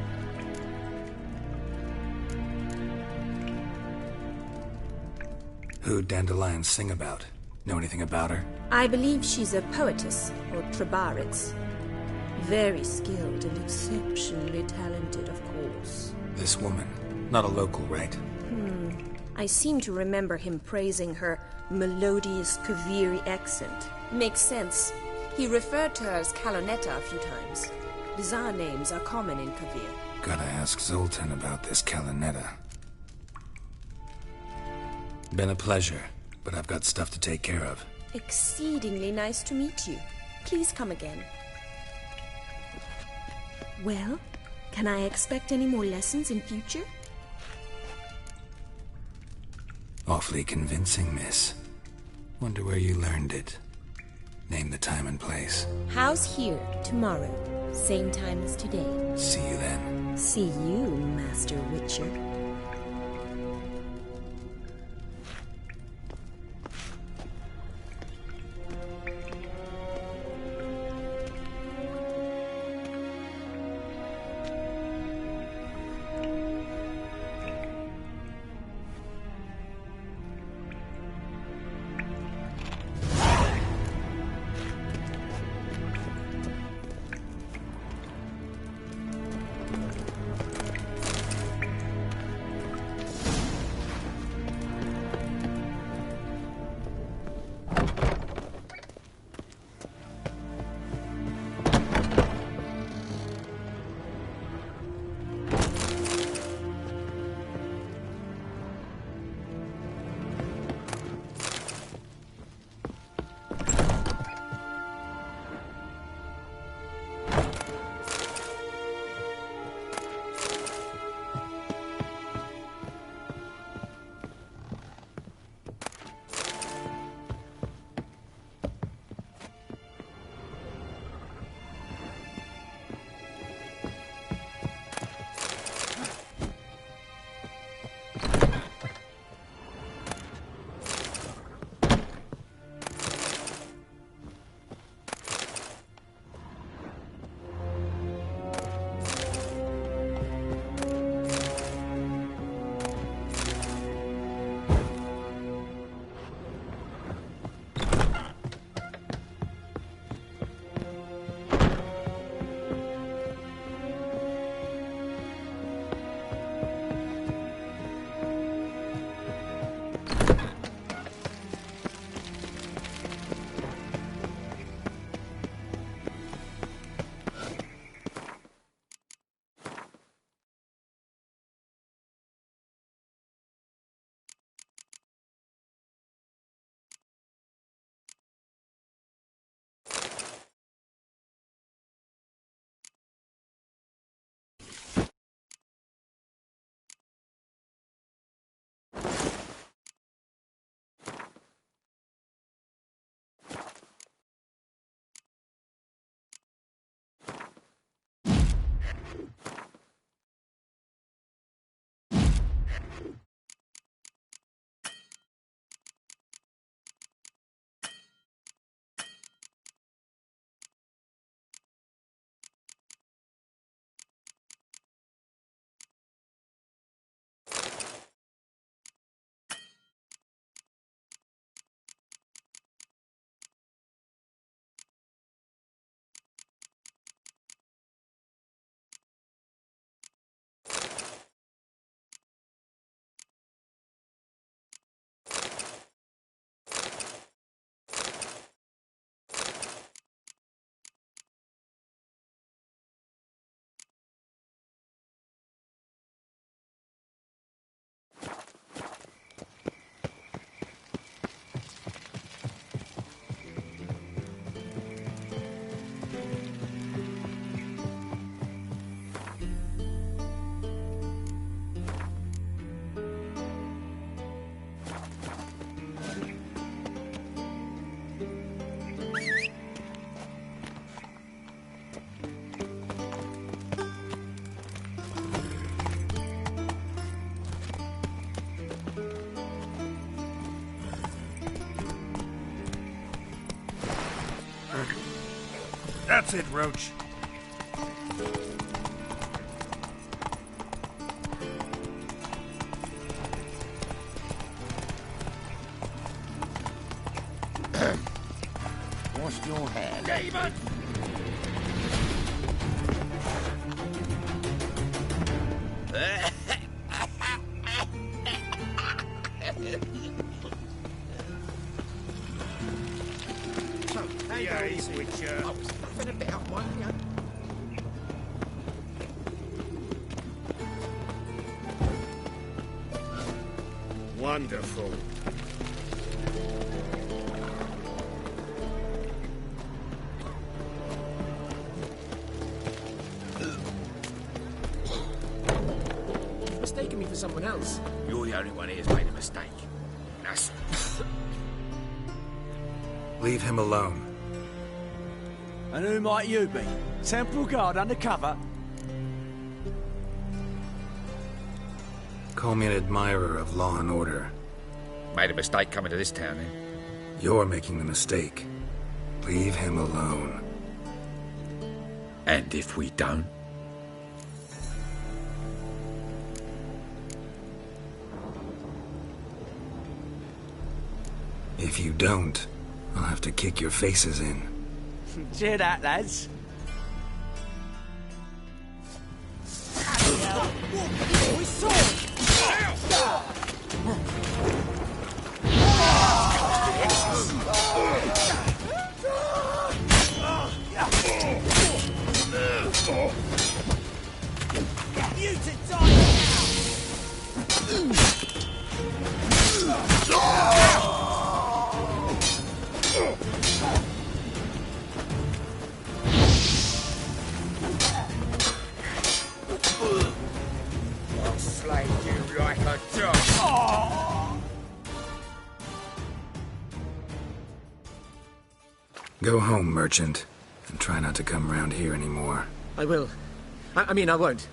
Speaker 4: Who'd Dandelion sing about? Know anything about her?
Speaker 17: I believe she's a poetess, or Trebaritz. Very skilled and exceptionally talented, of course.
Speaker 4: This woman. Not a local, right?
Speaker 17: I seem to remember him praising her melodious Kaviri accent. Makes sense. He referred to her as Kalonetta a few times. Bizarre names are common in Kavir.
Speaker 4: Gotta ask Zoltan about this Kalonetta. Been a pleasure, but I've got stuff to take care of.
Speaker 17: Exceedingly nice to meet you. Please come again. Well, can I expect any more lessons in future?
Speaker 4: Awfully convincing, miss. Wonder where you learned it. Name the time and place.
Speaker 17: House here, tomorrow. Same time as today.
Speaker 4: See you then.
Speaker 17: See you, Master Witcher.
Speaker 4: That's it, Roach.
Speaker 1: Wash your hair.
Speaker 10: Demon!
Speaker 11: Yeah, he's with you.
Speaker 10: I was nothing about one, you know.
Speaker 11: Wonderful.
Speaker 18: You've mistaken me for someone else.
Speaker 10: You're the only one here's made a mistake. That's...
Speaker 4: Leave him alone.
Speaker 6: And who might you be? Temple Guard undercover?
Speaker 4: Call me an admirer of law and order.
Speaker 10: Made a mistake coming to this town, then.
Speaker 4: You're making the mistake. Leave him alone.
Speaker 10: And if we don't?
Speaker 4: If you don't, I'll have to kick your faces in.
Speaker 6: Cheer that, lads.
Speaker 11: You to die
Speaker 10: I'll slay you like a dog.
Speaker 4: Go home, merchant, and try not to come around here anymore.
Speaker 18: I will. I mean, I won't.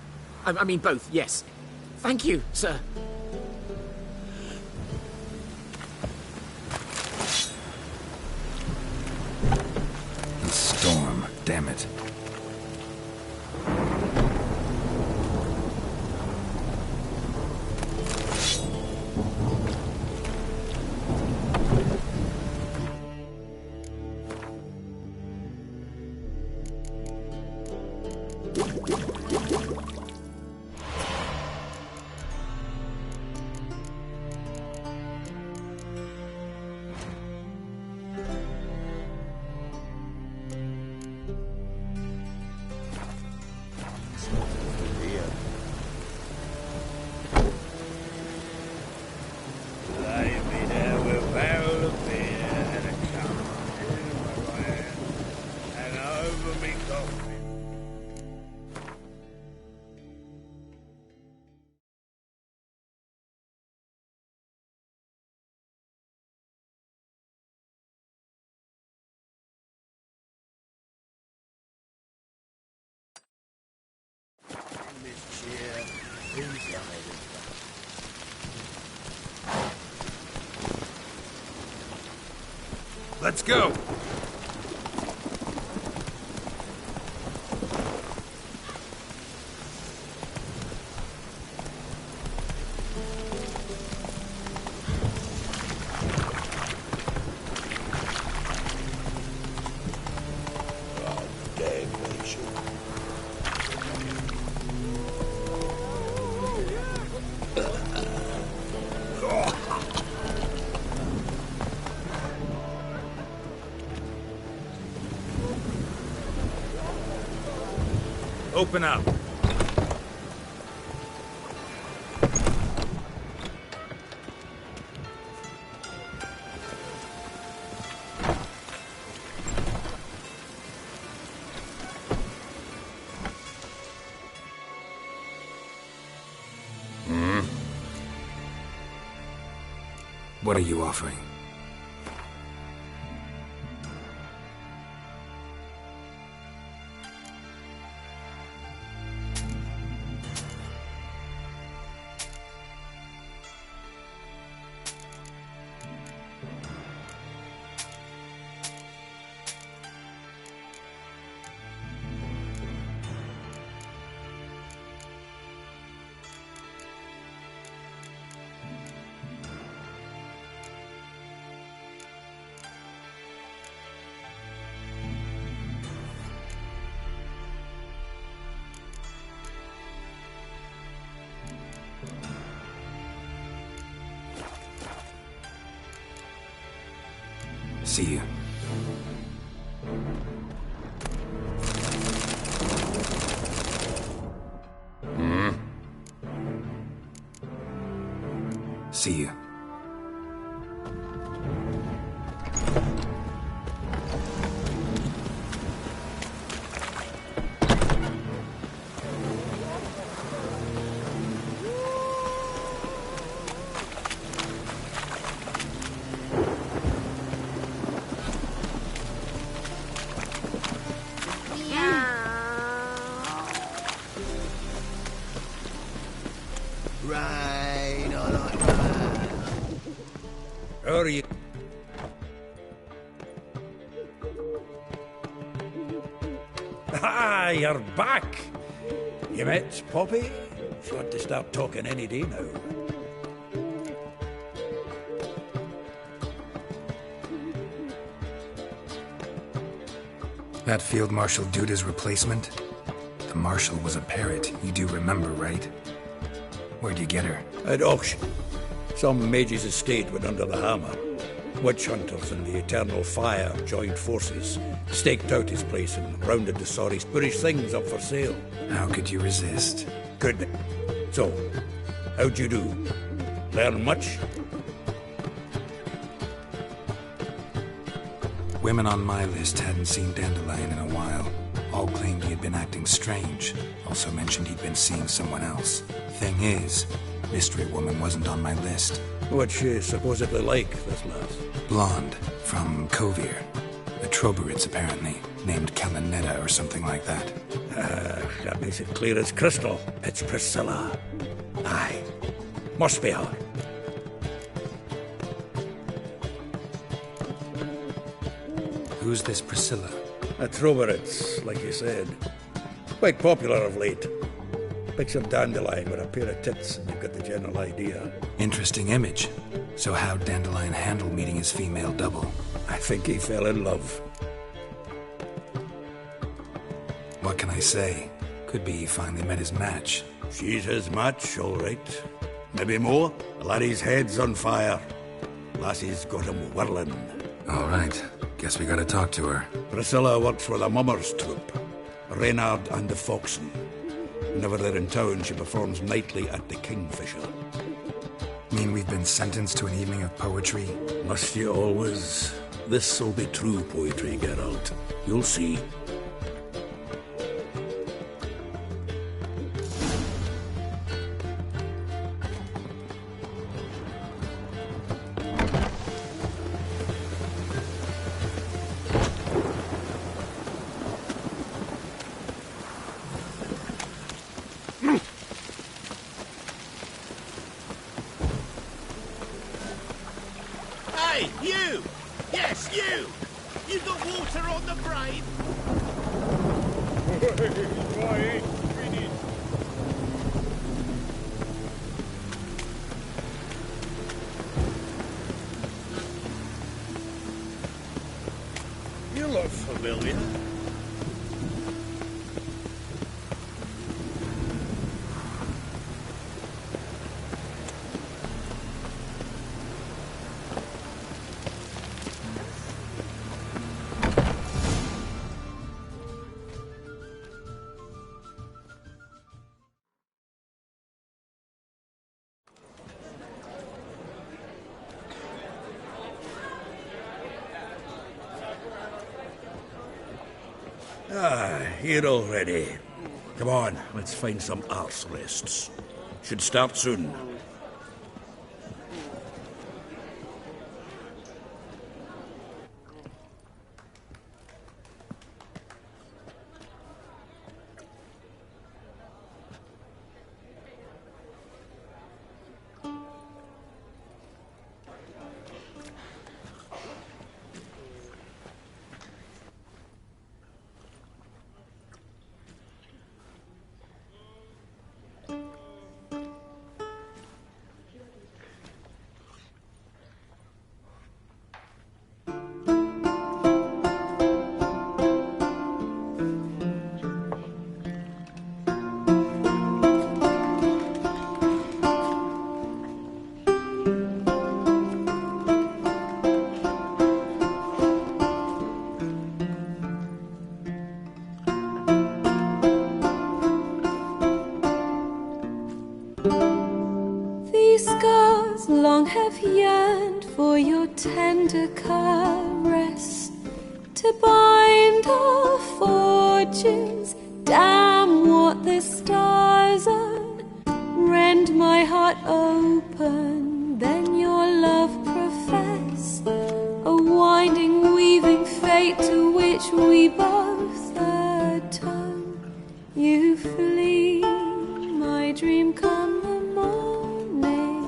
Speaker 18: I mean, both, yes. Thank you, sir.
Speaker 4: The storm, damn it.
Speaker 11: Lay me there with a barrel of beer and a cup in my right hand, and over me coffin. In this chair, who's lying?
Speaker 4: Let's go! Open up. What are you offering? See you. See you.
Speaker 3: Rain, I like that.
Speaker 14: How are you? Ah, you're back. You met Poppy? She ought to start talking any day now.
Speaker 4: That Field Marshal Duda's replacement? The Marshal was a parrot, you do remember, right? Where'd you get her?
Speaker 14: At auction. Some mage's estate went under the hammer. Witch hunters and the Eternal Fire joined forces, staked out his place and rounded the sorry spurish things up for sale.
Speaker 4: How could you resist?
Speaker 14: Good. So, how'd you do? Learn much?
Speaker 4: Women on my list hadn't seen Dandelion in a while. All claimed he had been acting strange. Also mentioned he'd been seeing someone else. Thing is, Mystery Woman wasn't on my list.
Speaker 14: What's she supposedly like, this lass?
Speaker 4: Blonde, from Kovir. A Troberits, apparently. Named Kalanetta or something like that.
Speaker 14: That makes it clear as crystal. It's Priscilla. Aye. Must be her.
Speaker 4: Who's this Priscilla?
Speaker 14: A Troberits, like you said. Quite popular of late. Picture Dandelion with a pair of tits and you've got the general idea.
Speaker 4: Interesting image. So how'd Dandelion handle meeting his female double?
Speaker 14: I think he fell in love.
Speaker 4: What can I say? Could be he finally met his match.
Speaker 14: She's his match, all right. Maybe more. The laddie's head's on fire. Lassie's got him whirling.
Speaker 4: All right. Guess we gotta talk to her.
Speaker 14: Priscilla works for the Mummers troupe. Reynard and the Foxen. Whenever they're in town, she performs nightly at the Kingfisher.
Speaker 4: Mean we've been sentenced to an evening of poetry?
Speaker 14: Must you always? This'll be true poetry, Geralt. You'll see.
Speaker 13: Hey, you! Yes, you! You got water on the brain? I ain't finished. You look familiar.
Speaker 14: Ah, here already. Come on, let's find some arse rests. Should start soon.
Speaker 17: hearts long have yearned for your tender caress, to bind our fortunes. Damn what the stars own. Rend my heart open, then your love profess, a winding, weaving fate to which we both atone. You flee, my dream come the morning.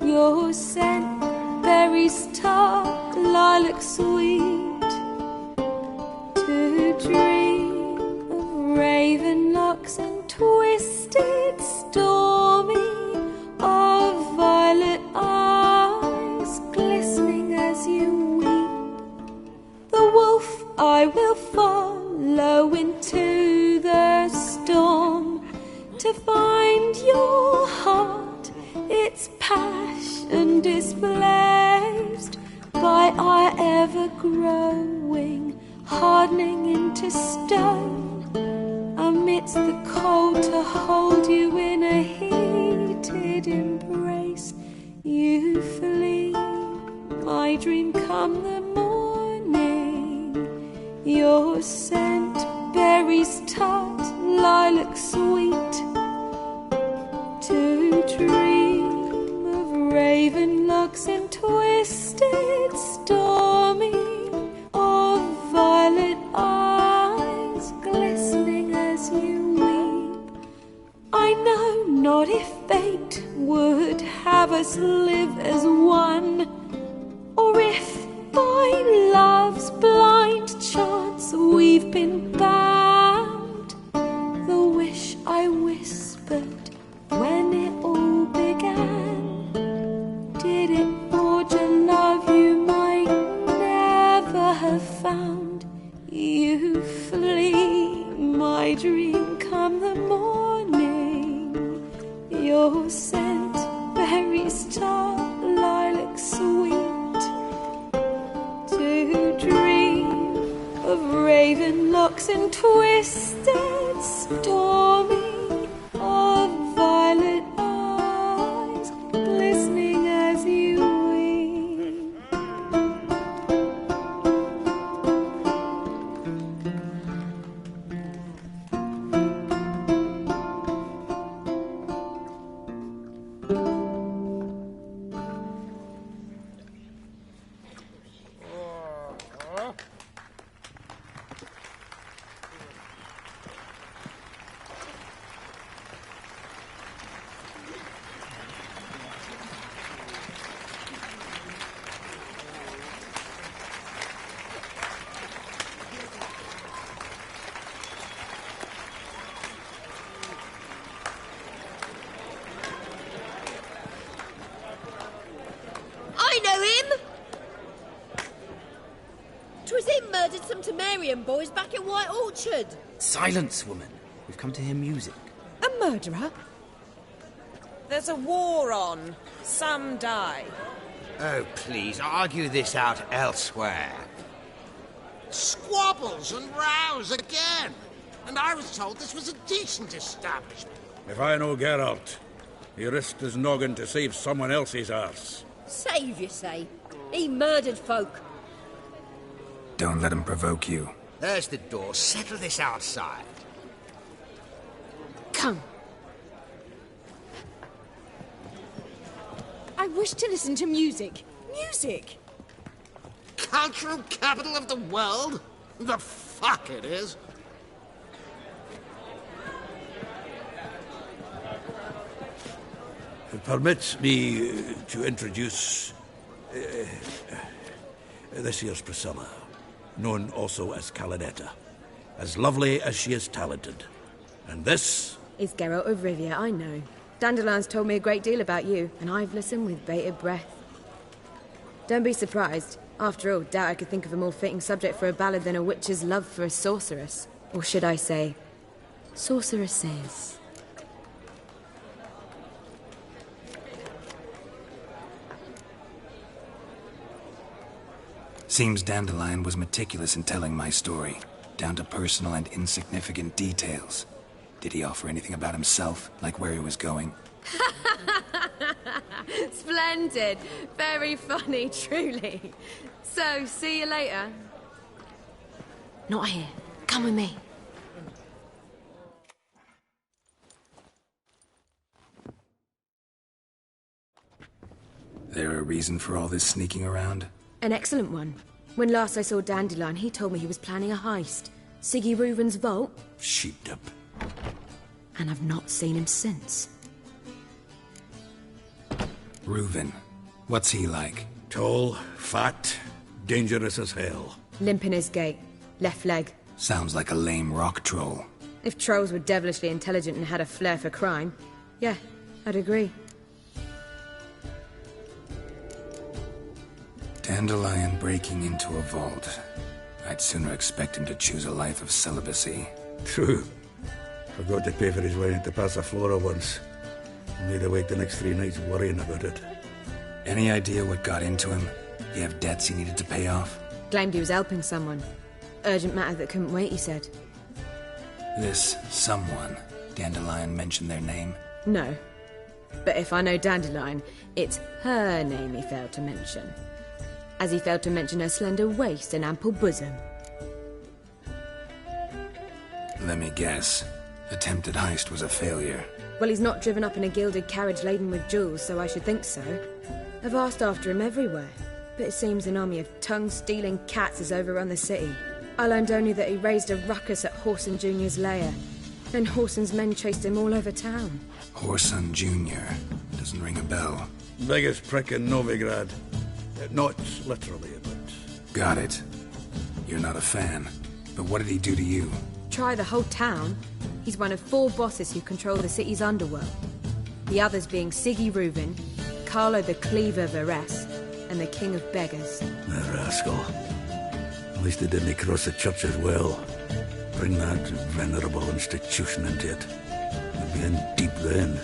Speaker 17: Your scent, berries tart, lilac sweet, to dream of raven locks and twisted stormy, of violet eyes glistening as you weep. The wolf I will follow into the storm, to find your heart, its passion displaced by our ever-growing, hardening into stone. Amidst the cold, to hold you in a heated embrace. You flee, my dream come the morning. Your scent, berries tart, lilac sweet, to dream of raven locks and twisted stormy, of violet eyes glistening as you weep. I know not if fate would have us live as one, or if by love's blind chance we've been bound. The wish I whispered when it all began, did it forge a love you might never have found? You flee, my dream come the morning. Your scent, berries tart, lilac sweet, to dream of raven locks and twisted stormy, of violet eyes glistening as you weep.
Speaker 2: I know him! 'Twas him murdered some Temerian boys back in White Orchard.
Speaker 11: Silence, woman. We've come to hear music.
Speaker 2: A murderer?
Speaker 19: There's a war on. Some die.
Speaker 10: Oh, please, argue this out elsewhere.
Speaker 1: Squabbles and rows again. And I was told this was a decent establishment.
Speaker 14: If I know Geralt, he risked his noggin to save someone else's arse.
Speaker 2: Save, you say? He murdered folk.
Speaker 4: Don't let him provoke you.
Speaker 10: There's the door. Settle this outside.
Speaker 16: Come. I wish to listen to music. Music!
Speaker 1: Cultural capital of the world? The fuck it is.
Speaker 14: Permit me to introduce this here's Priscilla, known also as Calinetta, as lovely as she is talented. And this
Speaker 20: is Geralt of Rivia, I know. Dandelion's told me a great deal about you, and I've listened with bated breath. Don't be surprised. After all, doubt I could think of a more fitting subject for a ballad than a witch's love for a sorceress. Or should I say, sorceresses.
Speaker 4: Seems Dandelion was meticulous in telling my story, down to personal and insignificant details. Did he offer anything about himself, like where he was going?
Speaker 20: Splendid. Very funny, truly. So, see you later.
Speaker 16: Not here. Come with me.
Speaker 4: There a reason for all this sneaking around?
Speaker 20: An excellent one. When last I saw Dandelion, he told me he was planning a heist. Siggy Reuven's vault.
Speaker 14: Sheeped up.
Speaker 20: And I've not seen him since.
Speaker 4: Reuven. What's he like?
Speaker 14: Tall, fat, dangerous as hell.
Speaker 20: Limp in his gait. Left leg.
Speaker 4: Sounds like a lame rock troll.
Speaker 20: If trolls were devilishly intelligent and had a flair for crime, yeah, I'd agree.
Speaker 4: Dandelion breaking into a vault. I'd sooner expect him to choose a life of celibacy.
Speaker 14: True. Forgot to pay for his wine at the Passaflora once. Made awake the next 3 nights worrying about it.
Speaker 4: Any idea what got into him? He have debts he needed to pay off?
Speaker 20: Claimed he was helping someone. Urgent matter that couldn't wait, he said.
Speaker 4: This someone, Dandelion mentioned their name?
Speaker 20: No. But if I know Dandelion, it's her name he failed to mention. As he failed to mention her slender waist and ample bosom.
Speaker 4: Let me guess. Attempted heist was a failure.
Speaker 20: Well, he's not driven up in a gilded carriage laden with jewels, so I should think so. I've asked after him everywhere, but it seems an army of tongue-stealing cats has overrun the city. I learned only that he raised a ruckus at Whoreson Jr.'s lair. Then Whoreson's men chased him all over town.
Speaker 4: Whoreson Jr. Doesn't ring a bell.
Speaker 14: Biggest prick in Novigrad. Not literally, but...
Speaker 4: Got it. You're not a fan. But what did he do to you?
Speaker 20: Try the whole town. He's one of 4 bosses who control the city's underworld. The others being Siggy Reuven, Carlo the Cleaver Varese, and the King of Beggars.
Speaker 14: The rascal. At least they didn't cross the church as well. Bring that venerable institution into it. They'll be in deep then.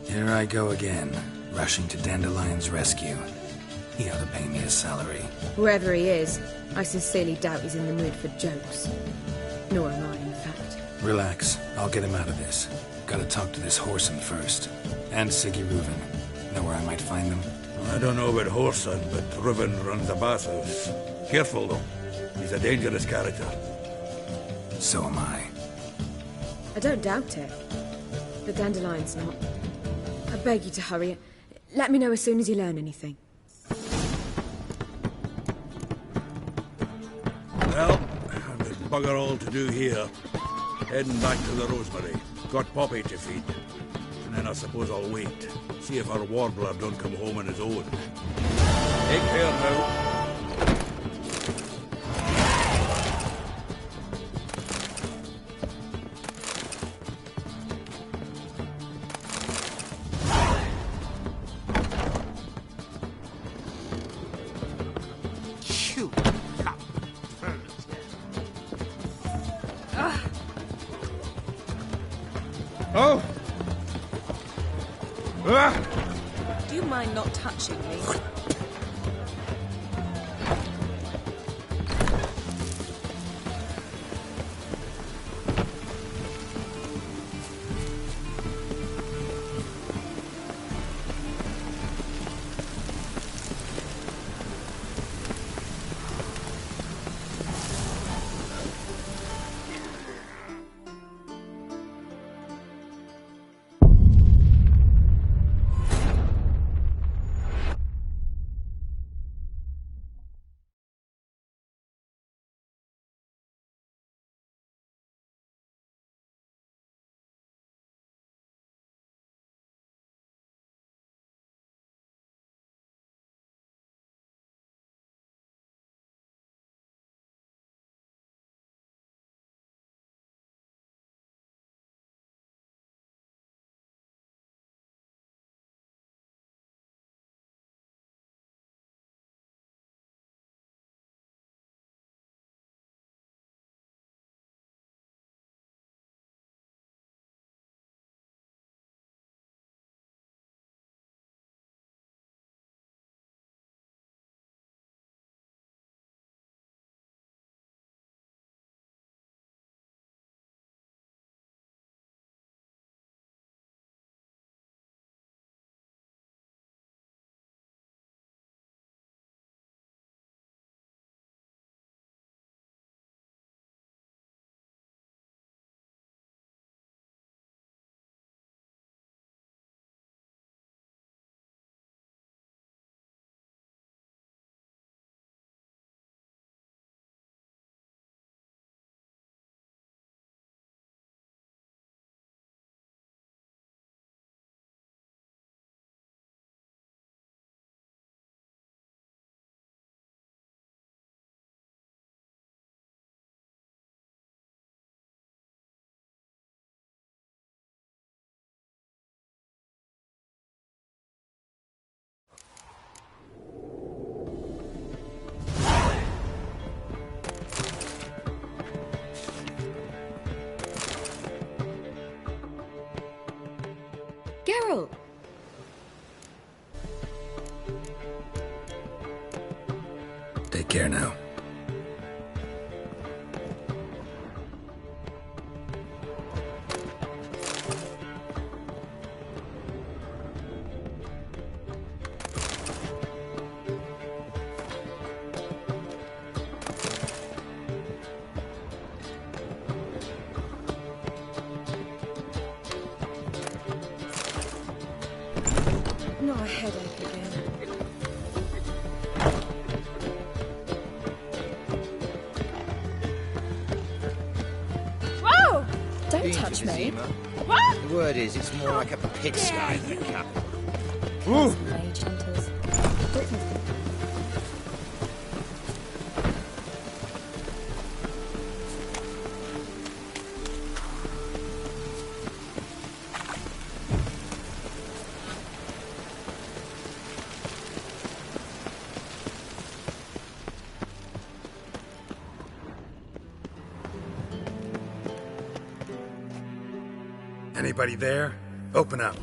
Speaker 4: Here I go again, rushing to Dandelion's rescue. He ought to pay me a salary.
Speaker 20: Wherever he is, I sincerely doubt he's in the mood for jokes. Nor am I, in fact.
Speaker 4: Relax. I'll get him out of this. Gotta talk to this Whoreson first. And Siggy Reuven. Know where I might find them?
Speaker 14: I don't know about Whoreson, but Reuven runs a bathhouse. Careful, though. He's a dangerous character.
Speaker 4: So am I.
Speaker 20: I don't doubt it. But Dandelion's not. I beg you to hurry. Let me know as soon as you learn anything.
Speaker 14: Well, there's bugger all to do here. Heading back to the Rosemary. Got Poppy to feed. And then I suppose I'll wait. See if our warbler don't come home on his own. Take care now.
Speaker 19: Oh! Do you mind not touching me?
Speaker 20: Geralt!
Speaker 4: Take care now.
Speaker 20: Not a headache again.
Speaker 16: Whoa! Don't touch me.
Speaker 10: What? The word is, it's more like a pigsty than a cabin.
Speaker 16: Rage hunters.
Speaker 4: Anybody there? Open up.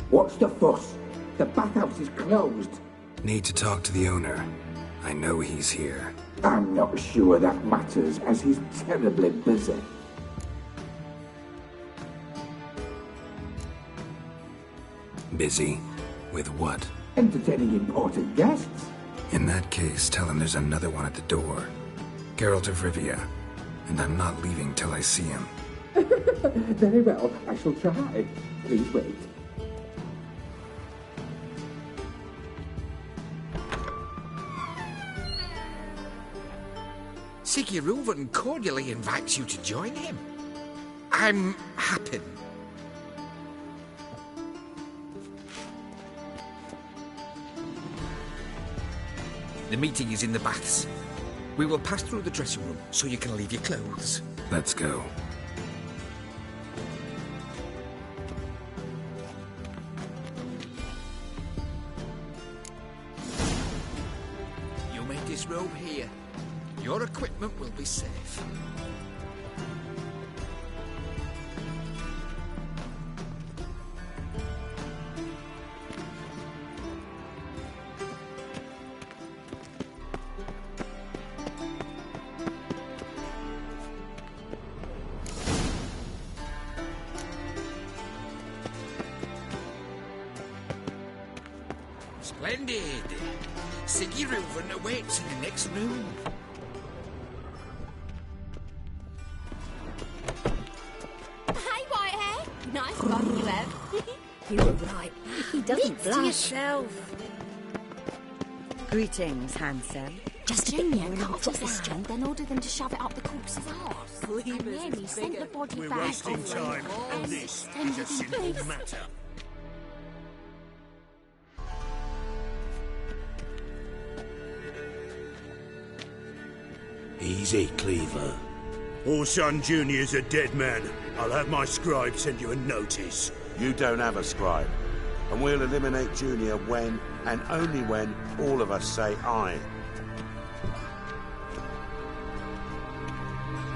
Speaker 21: What's the fuss? The bathhouse is closed.
Speaker 4: Need to talk to the owner. I know he's here.
Speaker 21: I'm not sure that matters, as he's terribly busy.
Speaker 4: Busy? With what?
Speaker 21: Entertaining important guests.
Speaker 4: In that case, tell him there's another one at the door. Geralt of Rivia. And I'm not leaving till I see him.
Speaker 21: Very well, I shall try. Please wait.
Speaker 10: Siggy Reuven cordially invites you to join him. I'm happy. The meeting is in the baths. We will pass through the dressing room so you can leave your clothes.
Speaker 4: Let's go.
Speaker 10: You may disrobe here. Your equipment will be safe. Splendid! Siggy Reuven awaits in the next room.
Speaker 8: Hey, Whitehair. Nice bum you have.
Speaker 2: You were right. He doesn't
Speaker 8: Lift to
Speaker 2: blush.
Speaker 8: yourself.
Speaker 2: Greetings, handsome.
Speaker 8: Just Junior, cut off the string, then order them to shove it up the corpse's arse. And then he sent the body
Speaker 13: We're
Speaker 8: back.
Speaker 13: wasting time, and this is a simple matter.
Speaker 14: Easy, Cleaver.
Speaker 13: Orson Jr.'s a dead man. I'll have my scribe send you a notice.
Speaker 22: You don't have a scribe. And we'll eliminate Junior when, and only when, all of us say aye.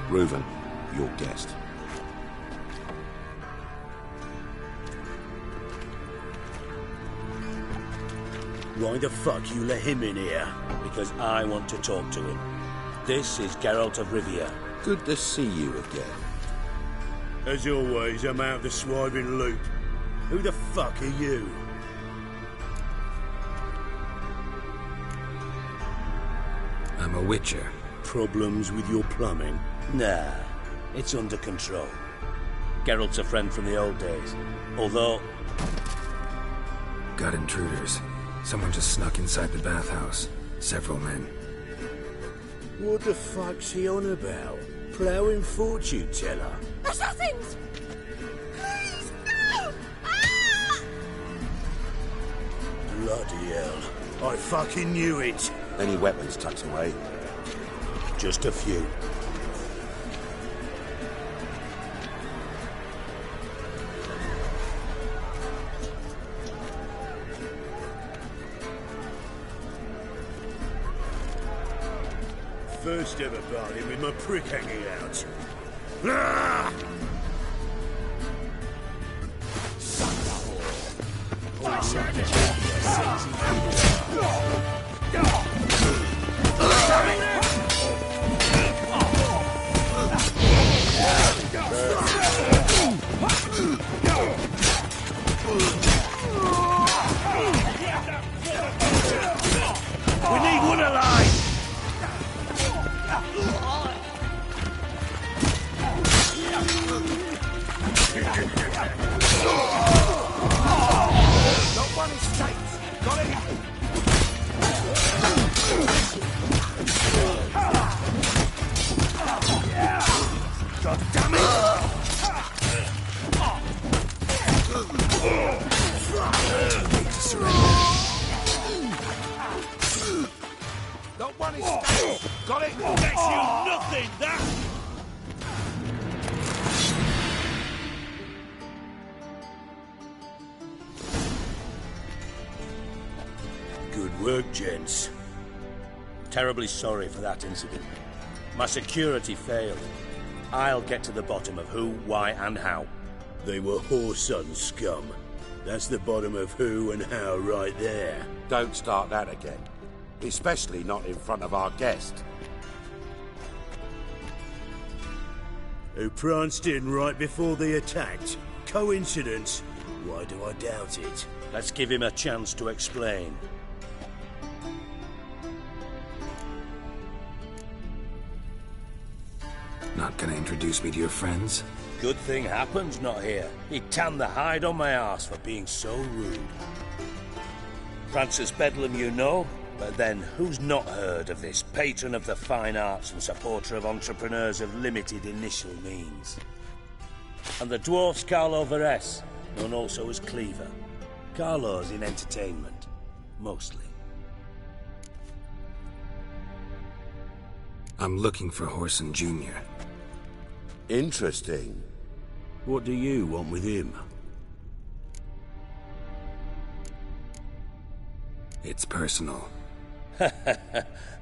Speaker 22: Reuven, your guest.
Speaker 13: Why the fuck you let him in here?
Speaker 14: Because I want to talk to him. This is Geralt of Rivia.
Speaker 22: Good to see you again.
Speaker 13: As always, I'm out of the swiving loop. Who the fuck are you?
Speaker 4: I'm a witcher.
Speaker 13: Problems with your plumbing?
Speaker 14: Nah, it's under control. Geralt's a friend from the old days. Although...
Speaker 4: Got intruders. Someone just snuck inside the bathhouse. Several men.
Speaker 13: What the fuck's he on about? Ploughing fortune teller?
Speaker 8: Assassins! Please, no! Ah!
Speaker 13: Bloody hell. I fucking knew it.
Speaker 22: Any weapons tucked away?
Speaker 13: Just a few.
Speaker 3: first ever party with my prick hanging out.
Speaker 13: We need one alive!
Speaker 1: Not one escapes. Got it? God damn it! Not one escapes. Got it?
Speaker 13: Gets you nothing, that!
Speaker 5: Good work, gents. Terribly sorry for that incident. My security failed. I'll get to the bottom of who, why, and how.
Speaker 3: They were whoreson scum. That's the bottom of who and how right there.
Speaker 22: Don't start that again. Especially not in front of our guest.
Speaker 3: Who pranced in right before they attacked. Coincidence? Why do I doubt it?
Speaker 5: Let's give him a chance to explain.
Speaker 4: Not gonna introduce me to your friends?
Speaker 5: Good thing Happen's not here. He'd tan the hide on my arse for being so rude. Francis Bedlam you know, but then who's not heard of this patron of the fine arts and supporter of entrepreneurs of limited initial means? And the dwarf's Carlo Varese, known also as Cleaver. Carlo's in entertainment, mostly.
Speaker 4: I'm looking for Horson Jr.
Speaker 22: Interesting.
Speaker 3: What do you want with him?
Speaker 4: It's personal.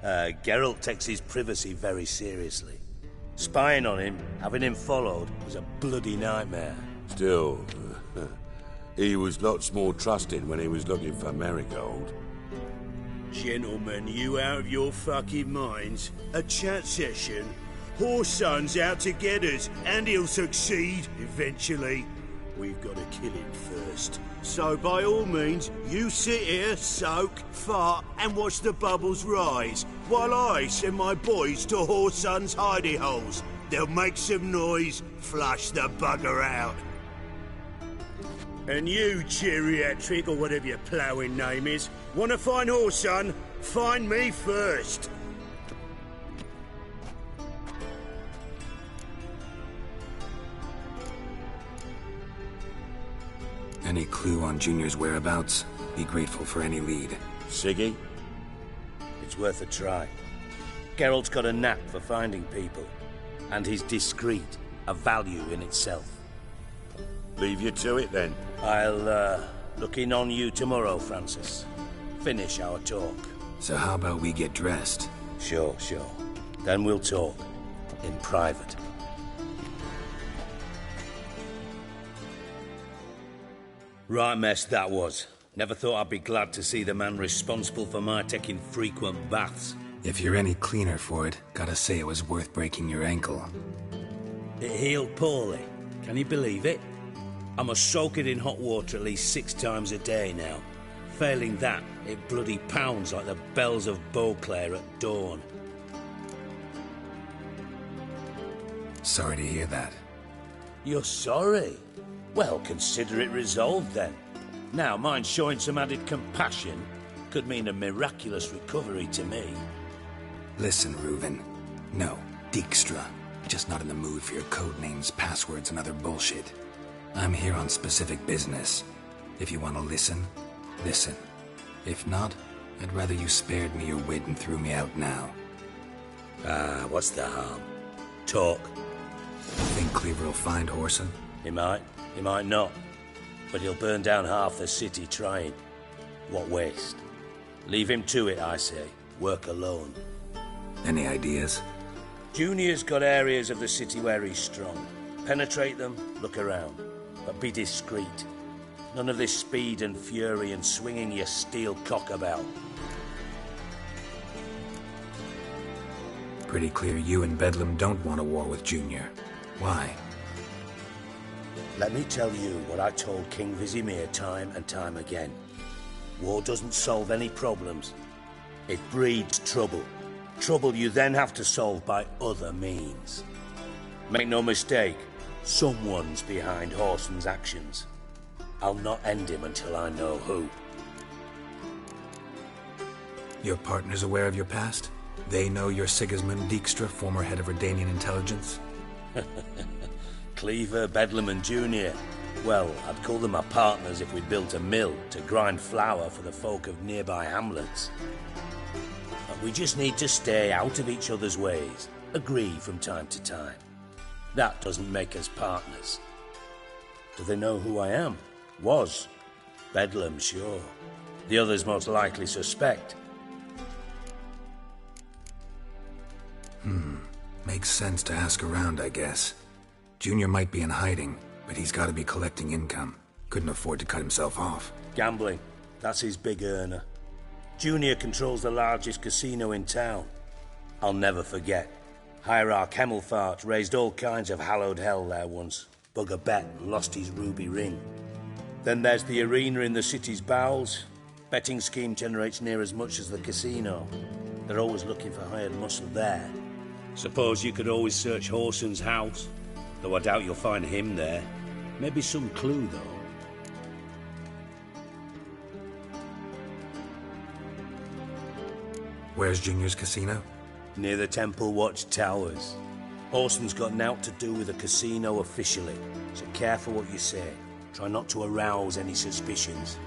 Speaker 5: Geralt takes his privacy very seriously. Spying on him, having him followed, was a bloody nightmare.
Speaker 22: Still, he was lots more trusted when he was looking for Marigold.
Speaker 3: Gentlemen, you out of your fucking minds? A chat session? Whoreson's out to get us, and he'll succeed, eventually. We've got to kill him first. So by all means, you sit here, soak, fart, and watch the bubbles rise, while I send my boys to Whoreson's hidey holes. They'll make some noise, flush the bugger out. And you, geriatric, or whatever your ploughing name is, want to find Whoreson? Find me first.
Speaker 4: Any clue on Junior's whereabouts? Be grateful for any lead.
Speaker 5: Siggy? It's worth a try. Geralt's got a knack for finding people. And he's discreet, a value in itself.
Speaker 22: Leave you to it, then.
Speaker 5: I'll, look in on you tomorrow, Francis. Finish our talk.
Speaker 4: So how about we get dressed?
Speaker 5: Sure. Then we'll talk. In private. Right mess that was. Never thought I'd be glad to see the man responsible for my taking frequent baths.
Speaker 4: If you're any cleaner for it, gotta say it was worth breaking your ankle.
Speaker 5: It healed poorly. Can you believe it? I must soak it in hot water at least 6 times a day now. Failing that, it bloody pounds like the bells of Beauclair at dawn.
Speaker 4: Sorry to hear that.
Speaker 5: You're sorry? Well, consider it resolved then. Now, mind showing some added compassion could mean a miraculous recovery to me.
Speaker 4: Listen, Reuven. No, Dijkstra. Just not in the mood for your code names, passwords, and other bullshit. I'm here on specific business. If you want to listen, listen. If not, I'd rather you spared me your wit and threw me out now.
Speaker 5: What's the harm? Talk.
Speaker 4: Think Cleaver will find Whoreson?
Speaker 5: He might not. But he'll burn down half the city trying. What waste. Leave him to it, I say. Work alone.
Speaker 4: Any ideas?
Speaker 5: Junior's got areas of the city where he's strong. Penetrate them, look around. But be discreet. None of this speed and fury and swinging your steel cock about.
Speaker 4: Pretty clear you and Bedlam don't want a war with Junior. Why?
Speaker 5: Let me tell you what I told King Vizimir time and time again. War doesn't solve any problems. It breeds trouble. Trouble you then have to solve by other means. Make no mistake, someone's behind Horson's actions. I'll not end him until I know who.
Speaker 4: Your partner's aware of your past? They know you're Sigismund Dijkstra, former head of Redanian intelligence?
Speaker 5: Cleaver, Bedlam and Junior. Well, I'd call them my partners if we'd built a mill to grind flour for the folk of nearby hamlets. But we just need to stay out of each other's ways, agree from time to time. That doesn't make us partners. Do they know who I am? Was. Bedlam, sure. The others most likely suspect.
Speaker 4: Makes sense to ask around, I guess. Junior might be in hiding, but he's got to be collecting income. Couldn't afford to cut himself off.
Speaker 5: Gambling. That's his big earner. Junior controls the largest casino in town. I'll never forget. Hierarch Hemmelfart raised all kinds of hallowed hell there once. Bug a bet and lost his ruby ring. Then there's the arena in the city's bowels. Betting scheme generates near as much as the casino. They're always looking for hired muscle there. Suppose you could always search Horson's house. Though I doubt you'll find him there. Maybe some clue, though.
Speaker 4: Where's Junior's casino?
Speaker 5: Near the Temple Watch Towers. Horson's got naught to do with the casino officially, so careful what you say. Try not to arouse any suspicions.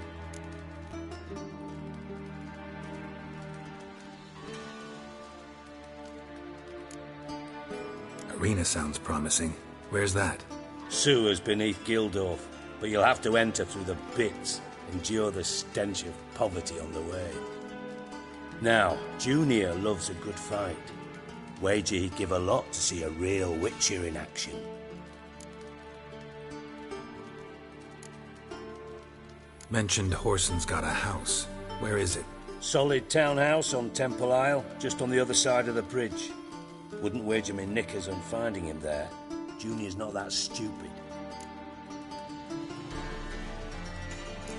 Speaker 4: Arena sounds promising. Where's that?
Speaker 5: Sewers beneath Gildorf, but you'll have to enter through the bits, endure the stench of poverty on the way. Now, Junior loves a good fight. Wager he'd give a lot to see a real Witcher in action.
Speaker 4: Mentioned Horson's got a house. Where is it?
Speaker 5: Solid townhouse on Temple Isle, just on the other side of the bridge. Wouldn't wager me knickers on finding him there. Junior's not that stupid.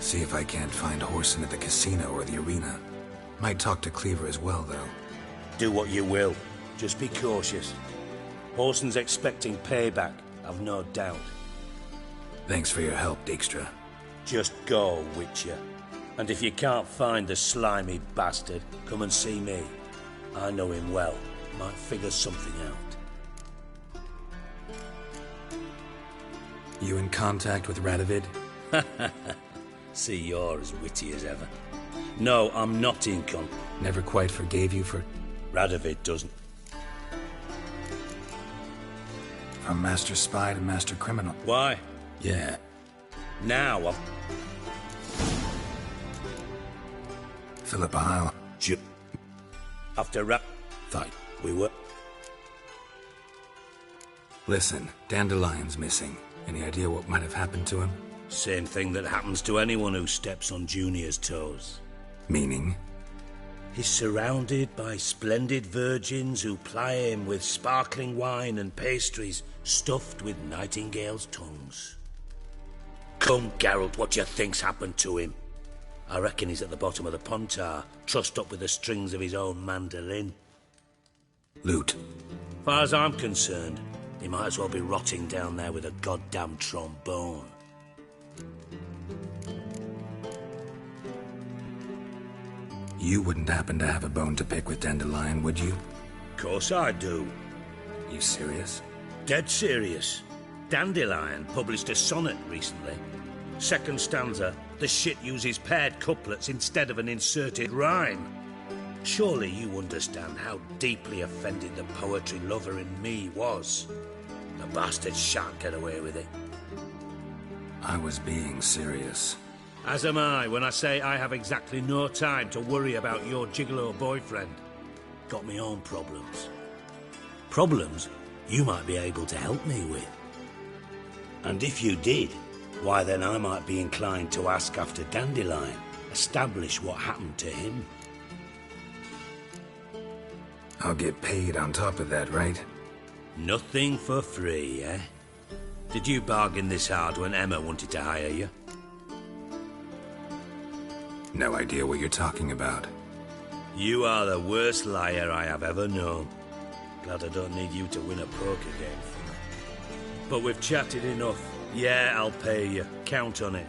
Speaker 4: See if I can't find Horson at the casino or the arena. Might talk to Cleaver as well, though.
Speaker 5: Do what you will. Just be cautious. Horson's expecting payback, I've no doubt.
Speaker 4: Thanks for your help, Dijkstra.
Speaker 5: Just go, Witcher. And if you can't find the slimy bastard, come and see me. I know him well. Might figure something out.
Speaker 4: You in contact with Radovid?
Speaker 5: See, you're as witty as ever. No, I'm not in con.
Speaker 4: Never quite forgave you for...
Speaker 5: Radovid doesn't.
Speaker 4: From Master Spy to Master Criminal.
Speaker 5: Why?
Speaker 4: Yeah.
Speaker 5: Now I've...
Speaker 4: Philip Isle.
Speaker 5: After fight, we were...
Speaker 4: Listen, Dandelion's missing. Any idea what might have happened to him?
Speaker 5: Same thing that happens to anyone who steps on Junior's toes.
Speaker 4: Meaning?
Speaker 5: He's surrounded by splendid virgins who ply him with sparkling wine and pastries stuffed with nightingales' tongues. Come, Geralt, what do you think's happened to him? I reckon he's at the bottom of the Pontar, trussed up with the strings of his own mandolin.
Speaker 4: Loot.
Speaker 5: Far as I'm concerned, he might as well be rotting down there with a goddamn trombone.
Speaker 4: You wouldn't happen to have a bone to pick with Dandelion, would you?
Speaker 5: Course I do.
Speaker 4: You serious?
Speaker 5: Dead serious. Dandelion published a sonnet recently. Second stanza, the shit uses paired couplets instead of an inserted rhyme. Surely you understand how deeply offended the poetry lover in me was. The bastard shan't get away with it.
Speaker 4: I was being serious.
Speaker 5: As am I when I say I have exactly no time to worry about your gigolo boyfriend. got my own problems. Problems you might be able to help me with. And if you did, why then I might be inclined to ask after Dandelion, establish what happened to him.
Speaker 4: I'll get paid on top of that, right?
Speaker 5: Nothing for free, eh? Did you bargain this hard when Emma wanted to hire you?
Speaker 4: No idea what you're talking about.
Speaker 5: You are the worst liar I have ever known. Glad I don't need you to win a poker game for me. But we've chatted enough. Yeah, I'll pay you. Count on it.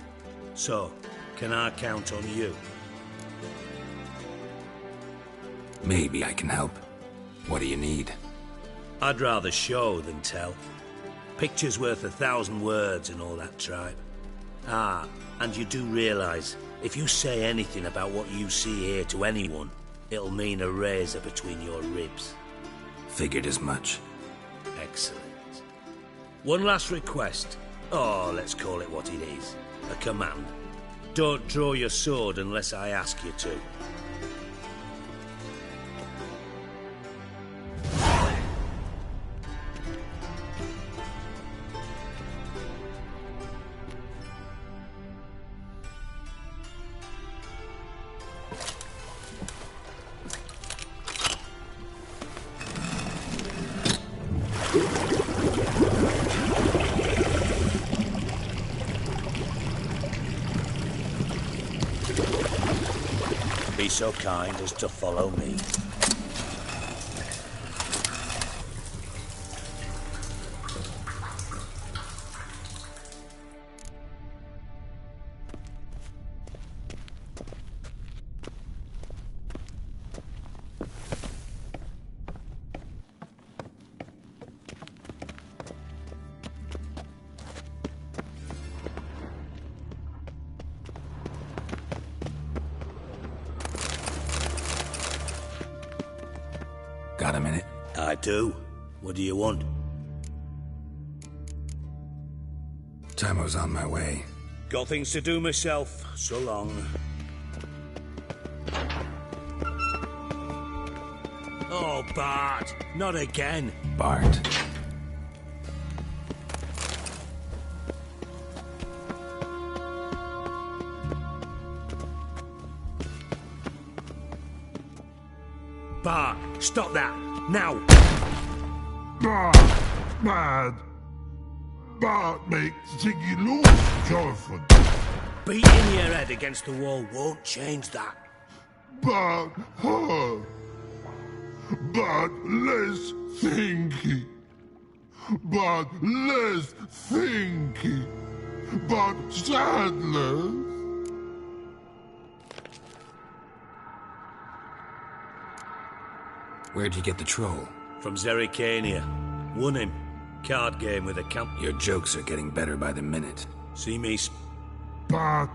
Speaker 5: So, can I count on you?
Speaker 4: Maybe I can help. What do you need?
Speaker 5: I'd rather show than tell. Picture's worth 1,000 words and all that tripe. Ah, and you do realise, if you say anything about what you see here to anyone, it'll mean a razor between your ribs.
Speaker 4: Figured as much.
Speaker 5: Excellent. One last request. Oh, let's call it what it is. A command. Don't draw your sword unless I ask you to. Be so kind as to follow me.
Speaker 4: Got a minute?
Speaker 5: I do. What do you want?
Speaker 4: Time's on my way.
Speaker 5: Got things to do myself. So long. Oh, Bart. Not again.
Speaker 4: Bart.
Speaker 5: Bart, stop that. Now.
Speaker 1: Bart, mad. Bart makes Ziggy lose, Jonathan.
Speaker 5: Beating your head against the wall won't change that.
Speaker 1: Bart, her. Bart, less thinky. Bart, less thinky. Bart, sadness.
Speaker 4: Where'd you get the troll?
Speaker 5: From Zerrikania. Won him. Card game with a camp.
Speaker 4: Your jokes are getting better by the minute.
Speaker 5: See me
Speaker 1: Bart,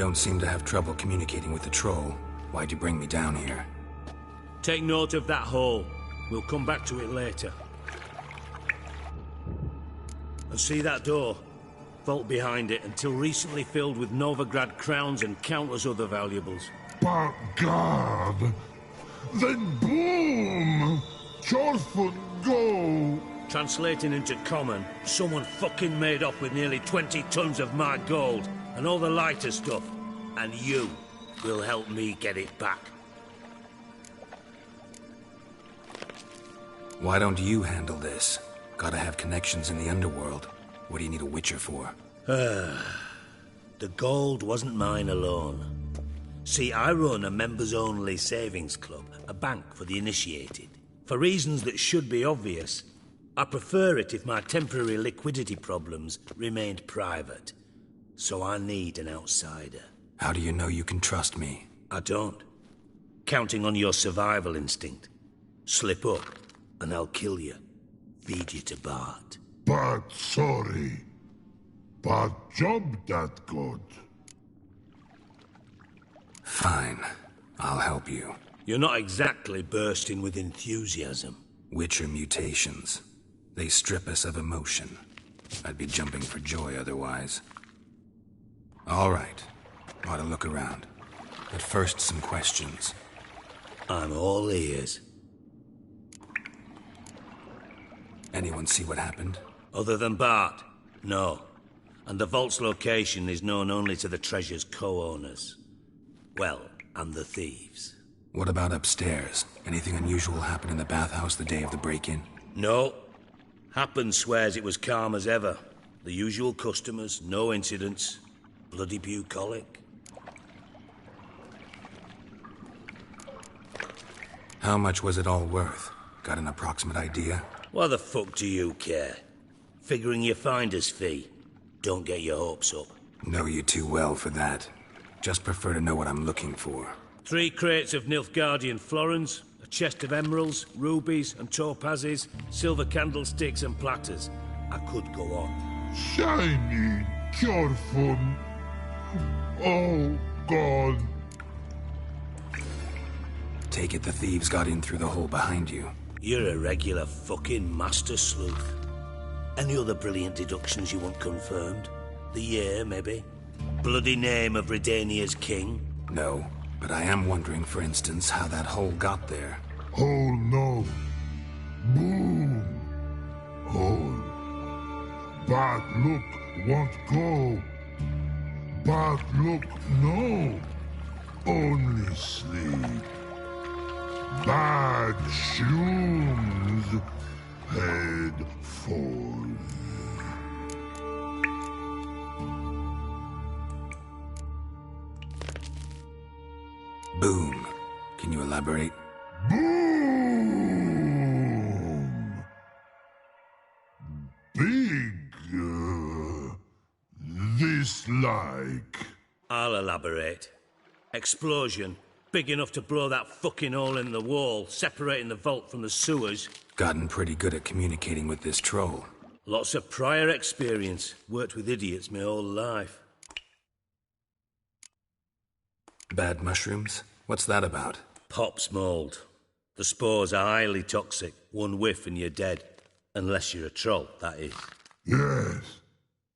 Speaker 4: don't seem to have trouble communicating with the troll. Why'd you bring me down here?
Speaker 5: Take note of that hole. We'll come back to it later. And see that door? Vault behind it, until recently filled with Novigrad crowns and countless other valuables.
Speaker 21: But God, then boom! Chorfun go!
Speaker 5: Translating into common, someone fucking made off with nearly 20 tons of my gold, and all the lighter stuff. And you will help me get it back.
Speaker 4: Why don't you handle this? Gotta have connections in the underworld. What do you need a witcher for?
Speaker 5: The gold wasn't mine alone. See, I run a members-only savings club, a bank for the initiated. For reasons that should be obvious, I prefer it if my temporary liquidity problems remained private. So I need an outsider.
Speaker 4: How do you know you can trust me?
Speaker 5: I don't. Counting on your survival instinct. Slip up, and I'll kill you. Feed you to Bart.
Speaker 21: But sorry. But job that good.
Speaker 4: Fine. I'll help you.
Speaker 5: You're not exactly bursting with enthusiasm.
Speaker 4: Witcher mutations. They strip us of emotion. I'd be jumping for joy otherwise. All right. Ought to look around. But first, some questions.
Speaker 5: I'm all ears.
Speaker 4: Anyone see what happened?
Speaker 5: Other than Bart? No. And the vault's location is known only to the treasure's co-owners. Well, and the thieves.
Speaker 4: What about upstairs? Anything unusual happen in the bathhouse the day of the break-in?
Speaker 5: No. Happen swears it was calm as ever. The usual customers, no incidents. Bloody bucolic.
Speaker 4: How much was it all worth? Got an approximate idea?
Speaker 5: Why the fuck do you care? Figuring your finder's fee. Don't get your hopes up.
Speaker 4: Know you too well for that. Just prefer to know what I'm looking for.
Speaker 5: 3 crates of Nilfgaardian florins, a chest of emeralds, rubies and topazes, silver candlesticks and platters. I could go on.
Speaker 21: Shiny, Chorfun. Oh, God.
Speaker 4: Take it the thieves got in through the hole behind you.
Speaker 5: You're a regular fucking master sleuth. Any other brilliant deductions you want confirmed? The year, maybe? Bloody name of Redania's king?
Speaker 4: No, but I am wondering, for instance, how that hole got there.
Speaker 21: Hole no. Boom. Hole. But look, won't go. But look, no. Only sleep. Bad shrooms. Head falls.
Speaker 4: Boom. Can you elaborate?
Speaker 21: Boom! Big. This like.
Speaker 5: I'll elaborate. Explosion. Big enough to blow that fucking hole in the wall, separating the vault from the sewers.
Speaker 4: Gotten pretty good at communicating with this troll.
Speaker 5: Lots of prior experience. Worked with idiots my whole life.
Speaker 4: Bad mushrooms? What's that about?
Speaker 5: Pops mold. The spores are highly toxic. One whiff and you're dead. Unless you're a troll, that is.
Speaker 21: Yes.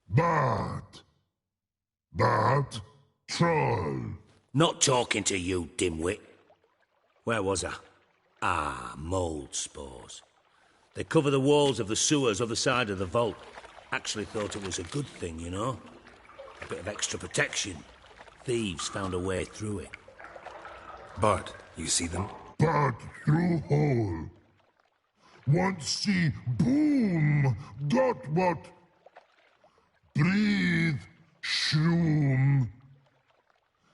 Speaker 21: But. Troll.
Speaker 5: Not talking to you, dimwit. Where was I? Ah, mold spores. They cover the walls of the sewers other side of the vault. Actually thought it was a good thing, you know? A bit of extra protection. Thieves found a way through it.
Speaker 4: Bart, you see them?
Speaker 21: But through hole. Want see boom. Got what? Breathe. Shroom.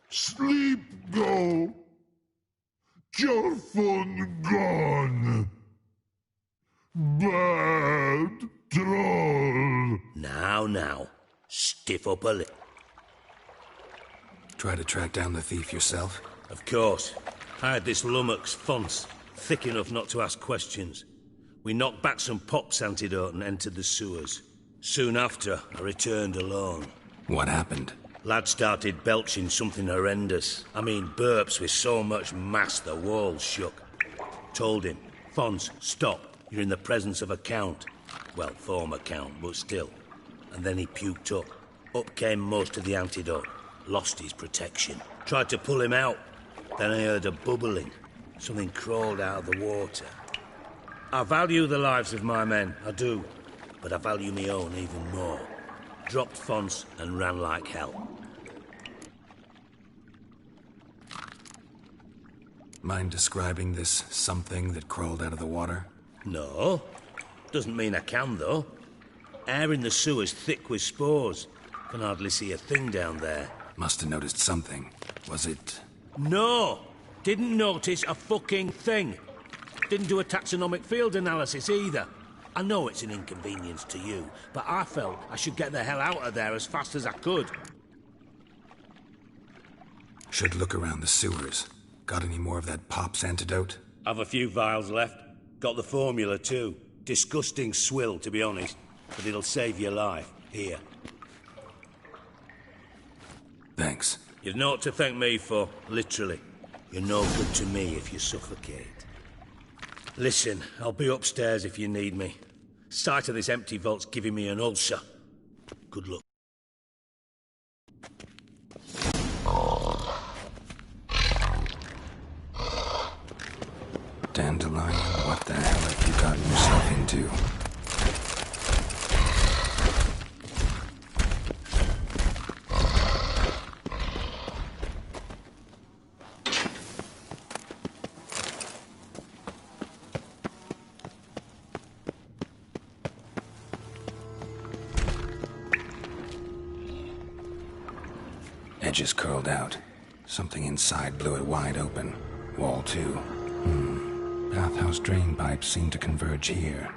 Speaker 21: Sleep go. Chorfun gone. Bad troll.
Speaker 5: Now. Stiff up a little.
Speaker 4: Try to track down the thief yourself?
Speaker 5: Of course. I had this lummox Fonce, thick enough not to ask questions. We knocked back some Pop's antidote and entered the sewers. Soon after, I returned alone.
Speaker 4: What happened?
Speaker 5: Lad started belching something horrendous. I mean, burps with so much mass the walls shook. Told him, Fons, stop. You're in the presence of a count. Well, former count, but still. And then he puked up. Up came most of the antidote. Lost his protection. Tried to pull him out. Then I heard a bubbling. Something crawled out of the water. I value the lives of my men, I do. But I value my own even more. Dropped Fons and ran like hell.
Speaker 4: Mind describing this something that crawled out of the water?
Speaker 5: No. Doesn't mean I can, though. Air in the sewer's thick with spores. Can hardly see a thing down there.
Speaker 4: Must have noticed something. Was it...
Speaker 5: No! Didn't notice a fucking thing. Didn't do a taxonomic field analysis either. I know it's an inconvenience to you, but I felt I should get the hell out of there as fast as I could.
Speaker 4: Should look around the sewers. Got any more of that Pop's antidote?
Speaker 5: I've a few vials left. Got the formula too. Disgusting swill, to be honest. But it'll save your life. Here.
Speaker 4: Thanks.
Speaker 5: You've naught to thank me for, literally. You're no good to me if you suffocate. Listen, I'll be upstairs if you need me. Sight of this empty vault's giving me an ulcer. Good luck.
Speaker 4: Dandelion, what the hell have you gotten yourself into? Edges curled out. Something inside blew it wide open. Wall too. Bathhouse drain pipes seem to converge here.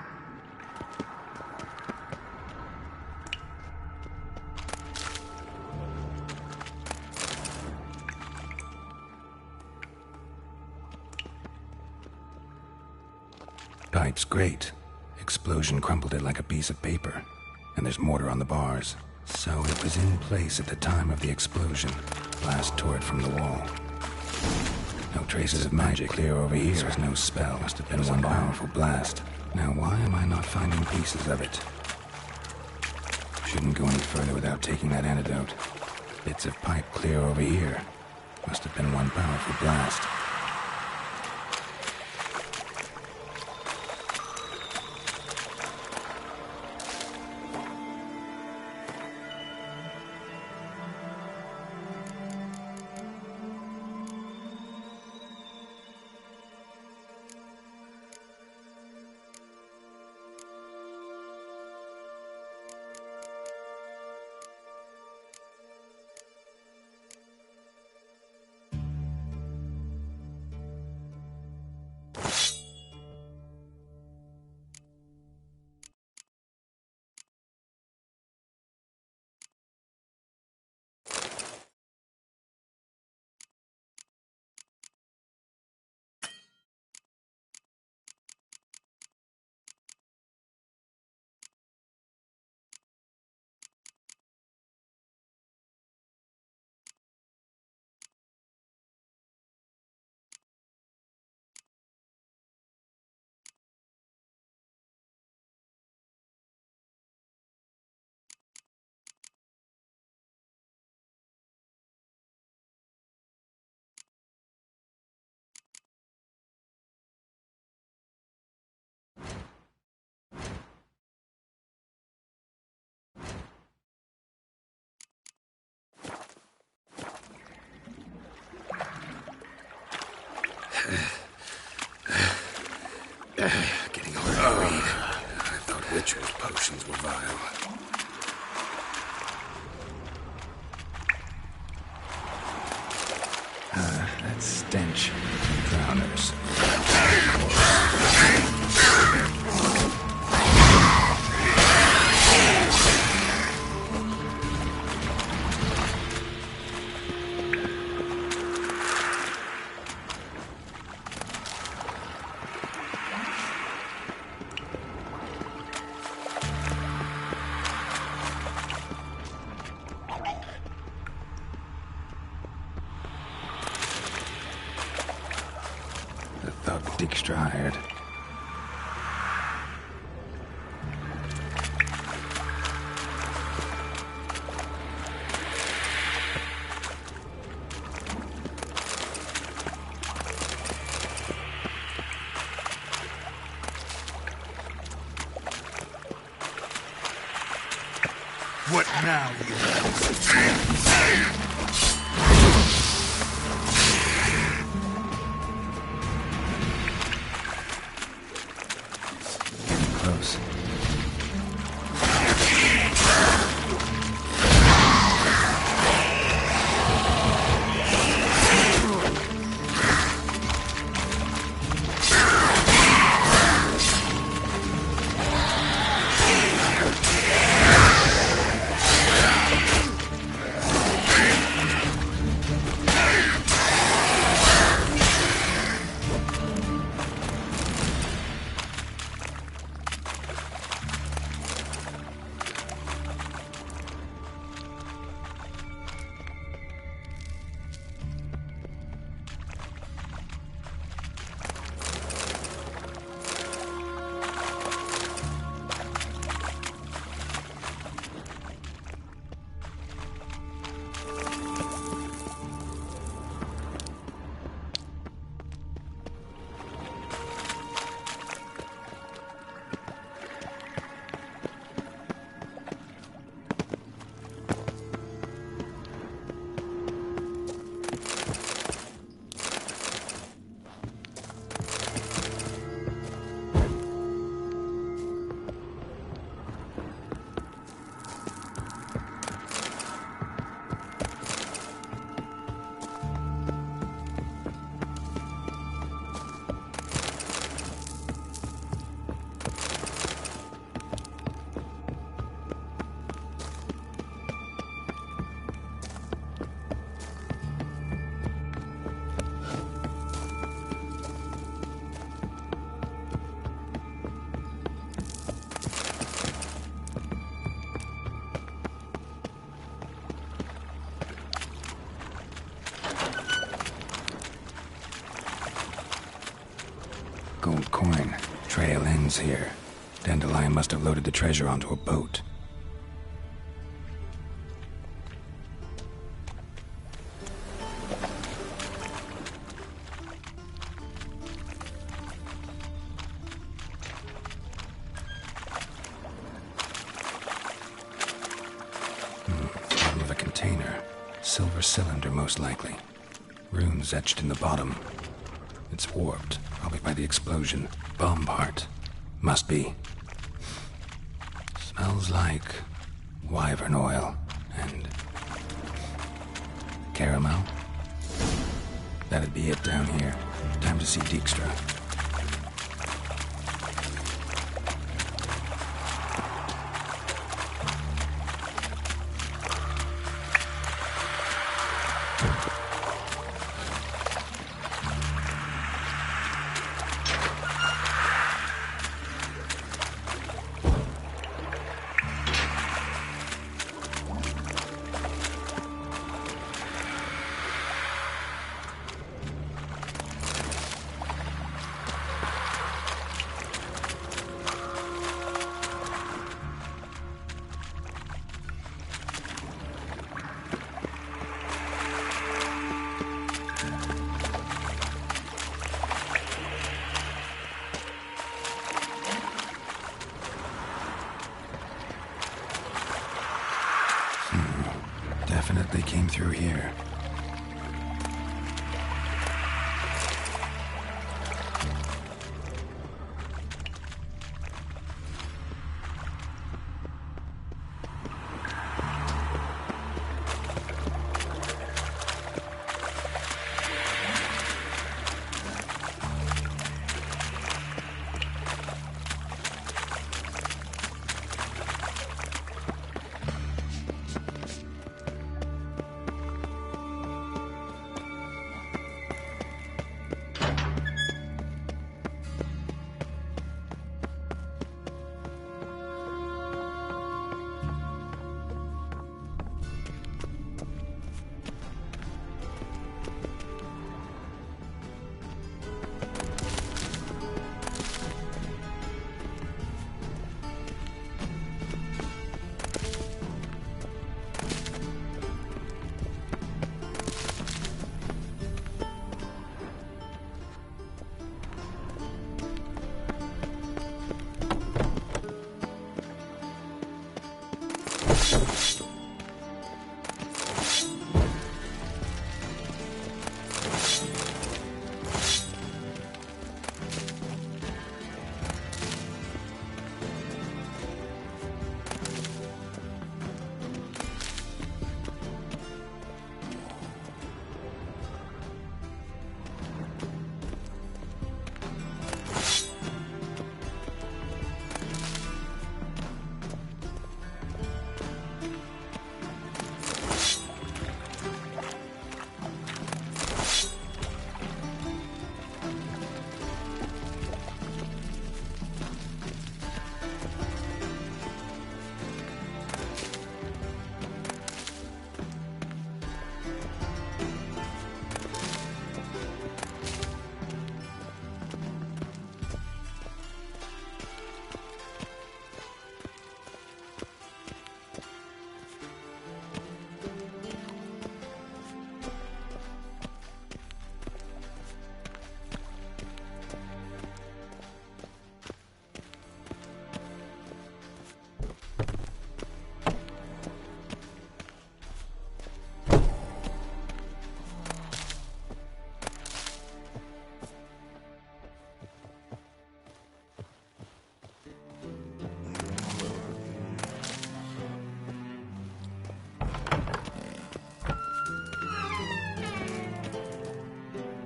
Speaker 4: Pipe's great. Explosion crumpled it like a piece of paper. And there's mortar on the bars. So it was in place at the time of the explosion. Blast tore it from the wall. No traces of magic clear over here. There's no spell. Must have been one powerful blast. Now why am I not finding pieces of it? Shouldn't go any further without taking that antidote. Bits of pipe clear over here. Must have been one powerful blast. Getting hard to read. I thought ritual potions were vile. That stench. Drowners. Thought Dijkstra hired.
Speaker 1: What now, you
Speaker 4: Close. Gold coin. Trail ends here. Dandelion must have loaded the treasure onto a boat. Bottom of a container. Silver cylinder, most likely. Runes etched in the bottom. It's warped, probably by the explosion. Bomb part. Must be. Smells like wyvern oil and caramel. That'd be it down here. Time to see Dijkstra. Definitely came through here.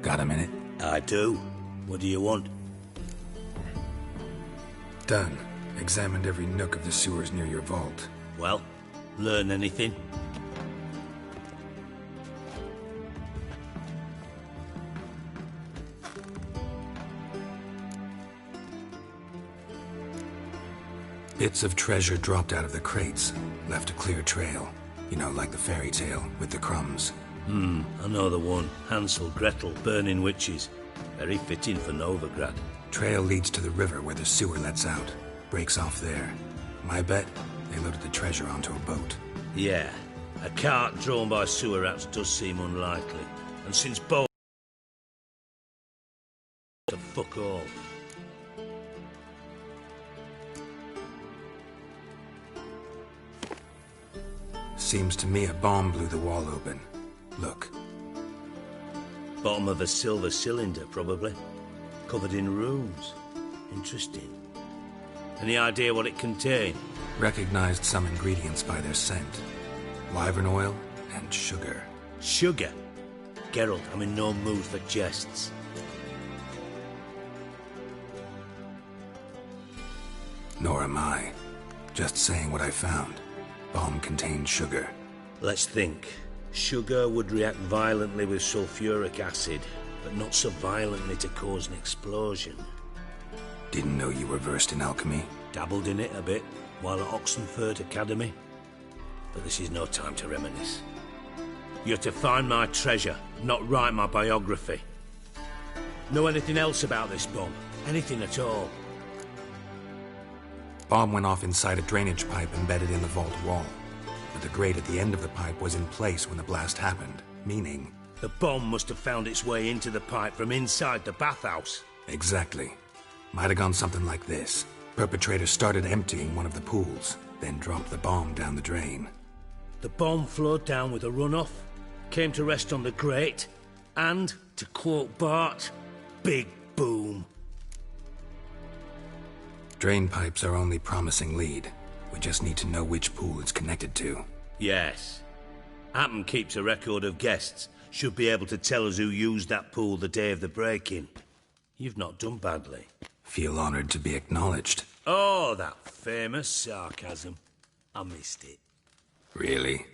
Speaker 4: Got a minute?
Speaker 3: I do. What do you want?
Speaker 4: Done. Examined every nook of the sewers near your vault.
Speaker 3: Well, learn anything?
Speaker 4: Bits of treasure dropped out of the crates, left a clear trail. You know, like the fairy tale, with the crumbs.
Speaker 3: I know the one. Hansel, Gretel, burning witches. Very fitting for Novigrad.
Speaker 4: Trail leads to the river where the sewer lets out. Breaks off there. My bet, they loaded the treasure onto a boat.
Speaker 3: Yeah, a cart drawn by sewer rats does seem unlikely. And since both... to fuck all.
Speaker 4: Seems to me a bomb blew the wall open. Look.
Speaker 3: Bottom of a silver cylinder, probably. Covered in runes. Interesting. Any idea what it contained?
Speaker 4: Recognized some ingredients by their scent. Wyvern oil and sugar.
Speaker 3: Sugar? Geralt, I'm in no mood for jests.
Speaker 4: Nor am I. Just saying what I found. Bomb contained sugar.
Speaker 3: Let's think. Sugar would react violently with sulfuric acid, but not so violently to cause an explosion.
Speaker 4: Didn't know you were versed in alchemy.
Speaker 3: Dabbled in it a bit, while at Oxenford Academy. But this is no time to reminisce. You're to find my treasure, not write my biography. Know anything else about this bomb? Anything at all?
Speaker 4: Bomb went off inside a drainage pipe embedded in the vault wall. But the grate at the end of the pipe was in place when the blast happened, meaning...
Speaker 3: The bomb must have found its way into the pipe from inside the bathhouse.
Speaker 4: Exactly. Might have gone something like this. Perpetrator started emptying one of the pools, then dropped the bomb down the drain.
Speaker 3: The bomb flowed down with a runoff, came to rest on the grate, and, to quote Bart, big boom.
Speaker 4: Drain pipes are only promising lead. We just need to know which pool it's connected to.
Speaker 3: Yes. Appen keeps a record of guests. Should be able to tell us who used that pool the day of the break-in. You've not done badly.
Speaker 4: Feel honored to be acknowledged.
Speaker 3: Oh, that famous sarcasm. I missed it.
Speaker 4: Really?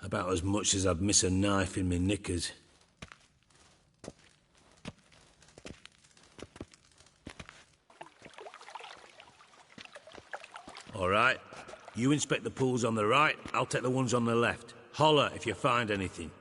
Speaker 3: About as much as I'd miss a knife in me knickers. All right. You inspect the pools on the right, I'll take the ones on the left. Holler if you find anything.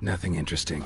Speaker 4: Nothing interesting.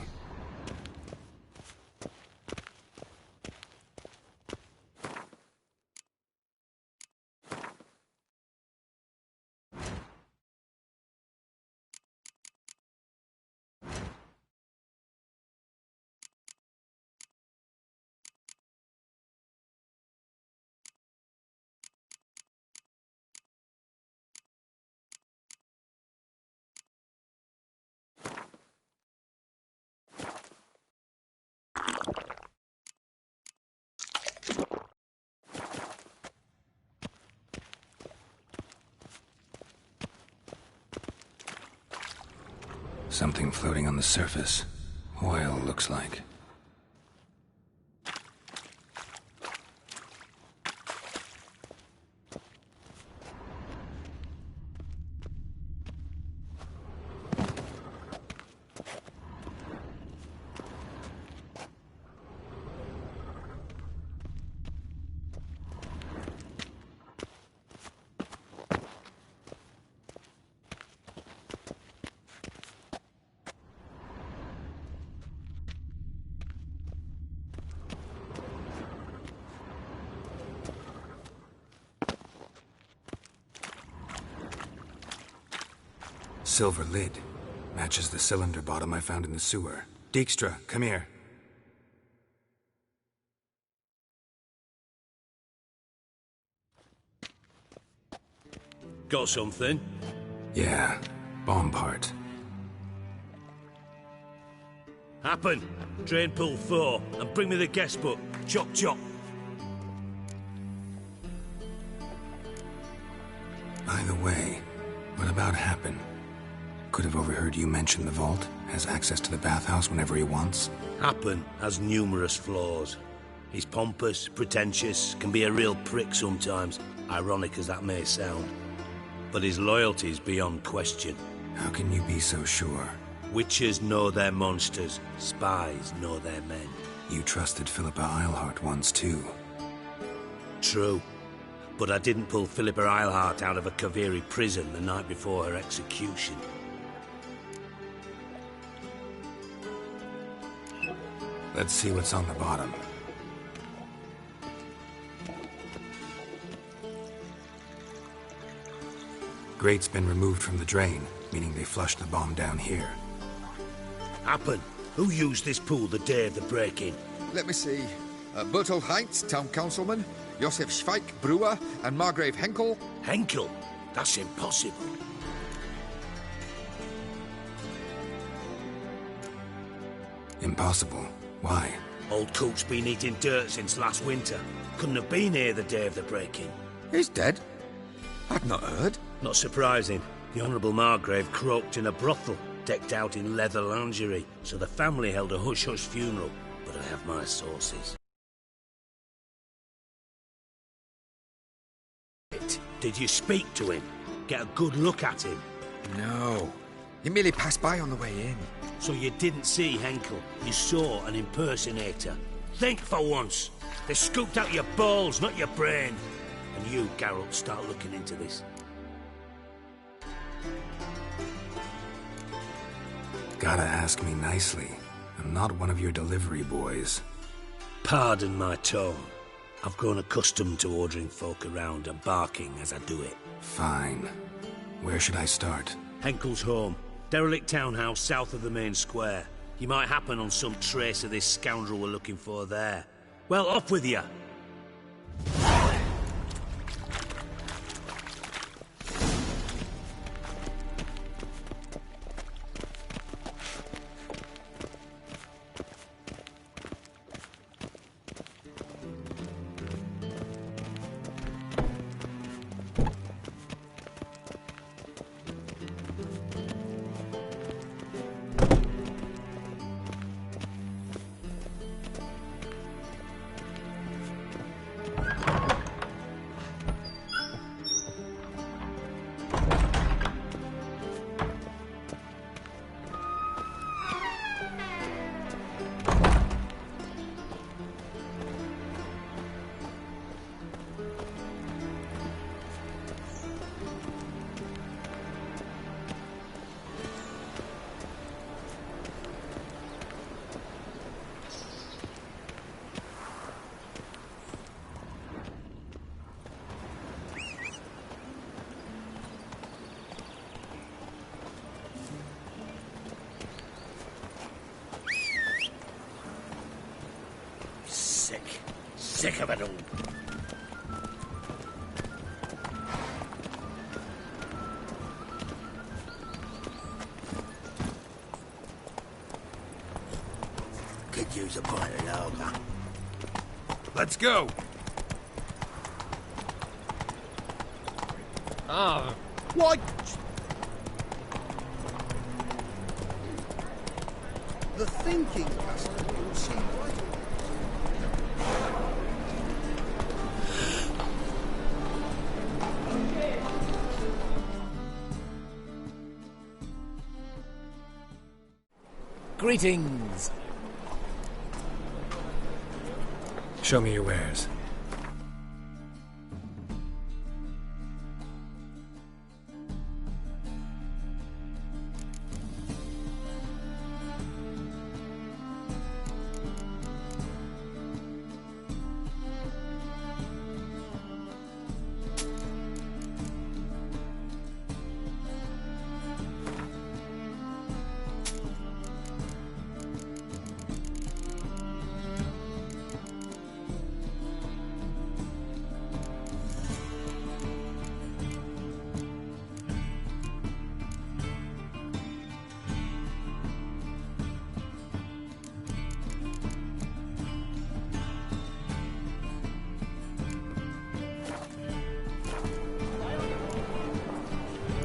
Speaker 4: Something floating on the surface. Oil, looks like. Silver lid. Matches the cylinder bottom I found in the sewer. Dijkstra, come here.
Speaker 3: Got something?
Speaker 4: Yeah, bomb part.
Speaker 3: Happen. Drain pool 4, and bring me the guest book. Chop chop.
Speaker 4: By the way, what about Happen? Could have overheard you mention the vault. Has access to the bathhouse whenever he wants.
Speaker 3: Happen has numerous flaws. He's pompous, pretentious, can be a real prick sometimes, ironic as that may sound. But his loyalty's beyond question.
Speaker 4: How can you be so sure?
Speaker 3: Witches know their monsters, spies know their men.
Speaker 4: You trusted Philippa Eilhart once too.
Speaker 3: True. But I didn't pull Philippa Eilhart out of a Kaviri prison the night before her execution.
Speaker 4: Let's see what's on the bottom. Grate's been removed from the drain, meaning they flushed the bomb down here.
Speaker 3: Happen. Who used this pool the day of the break-in?
Speaker 12: Let me see. Bertold Heinz, town councilman, Josef Schweik, brewer, and Margrave Henkel.
Speaker 3: Henkel? That's impossible.
Speaker 4: Impossible? Why?
Speaker 3: Old Coop's been eating dirt since last winter. Couldn't have been here the day of the break-in.
Speaker 12: He's dead? I'd not heard.
Speaker 3: Not surprising. The Honourable Margrave croaked in a brothel, decked out in leather lingerie, so the family held a hush-hush funeral. But I have my sources. Did you speak to him? Get a good look at him?
Speaker 12: No. He merely passed by on the way in.
Speaker 3: So you didn't see Henkel? You saw an impersonator? Think for once! They scooped out your balls, not your brain. And you, Geralt, start looking into this.
Speaker 4: Gotta ask me nicely. I'm not one of your delivery boys.
Speaker 3: Pardon my tone. I've grown accustomed to ordering folk around and barking as I do it.
Speaker 4: Fine. Where should I start?
Speaker 3: Henkel's home. Derelict townhouse south of the main square. You might happen on some trace of this scoundrel we're looking for there. Well, off with you! Sick of it all. Could use a pint of lager.
Speaker 12: Let's go.
Speaker 18: Ah.
Speaker 12: What?
Speaker 6: The thinking customer will see right.
Speaker 11: Greetings.
Speaker 4: Show me your wares.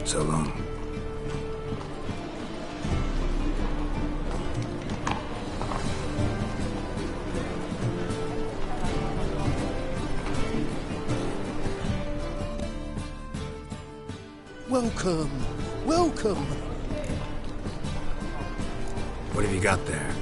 Speaker 4: So long.
Speaker 6: Welcome, welcome.
Speaker 4: What have you got there?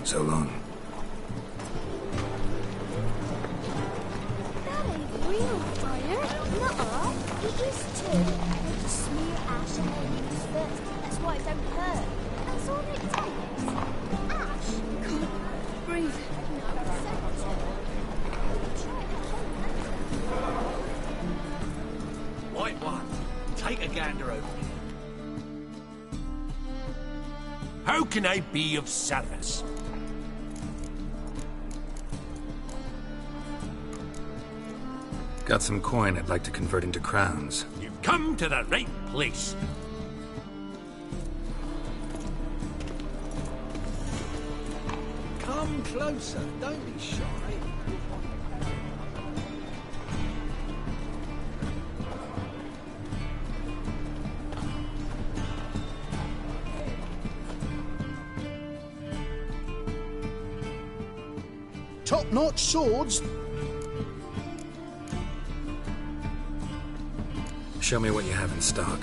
Speaker 4: So long.
Speaker 8: That ain't real fire. Nuh-uh. It is too. They just smear ash on their knees first. That's why it don't hurt. That's all it takes. Ash. Can't breathe.
Speaker 11: White one. Take a gander over here. How can I be of service?
Speaker 4: Got some coin I'd like to convert into crowns.
Speaker 11: You've come to the right place.
Speaker 6: Come closer, don't be shy. Top-notch swords.
Speaker 4: Show me what you have in stock.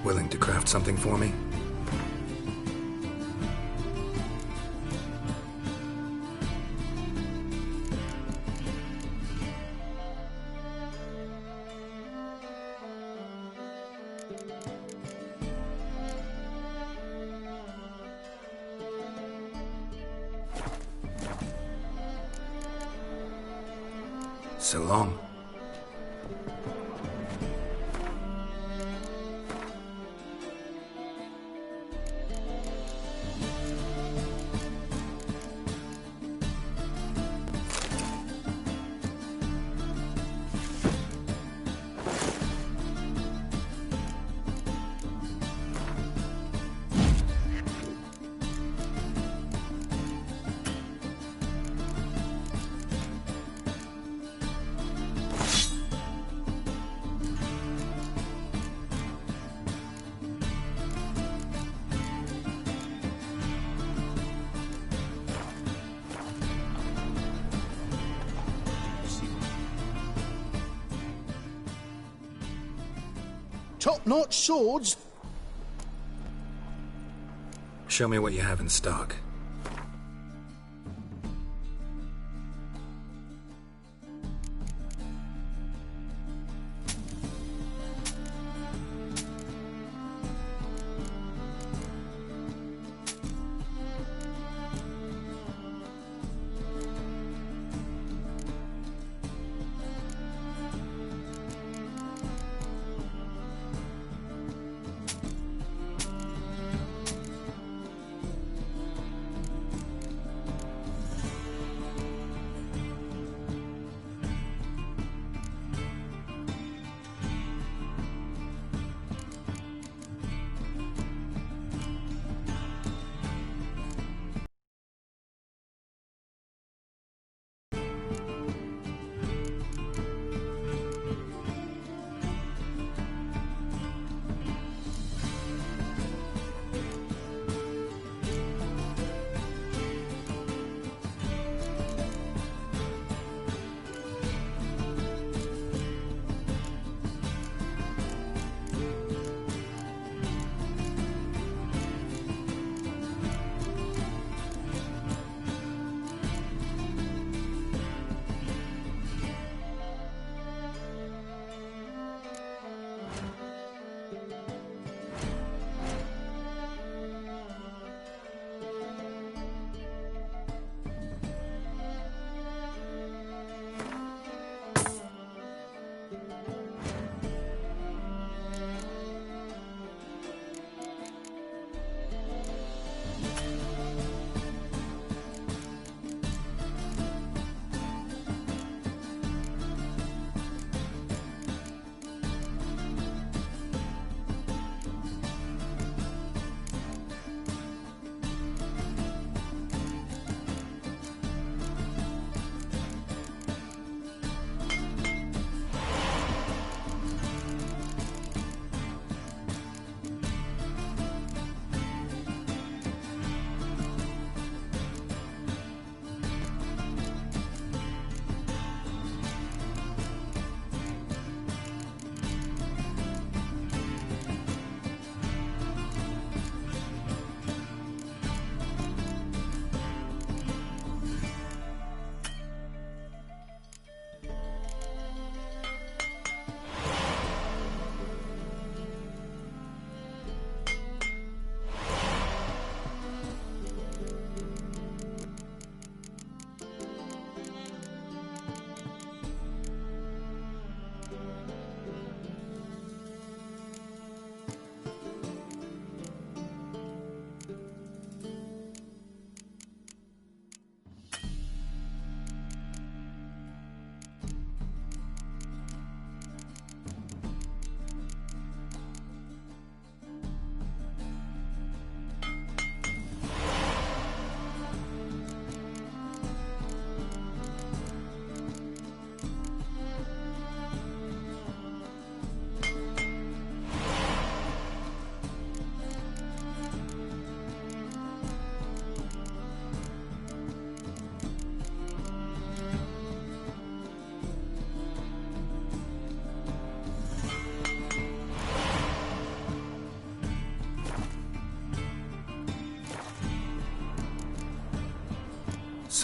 Speaker 4: Willing to craft something for me? So long.
Speaker 6: Top-notch swords?
Speaker 4: Show me what you have in stock.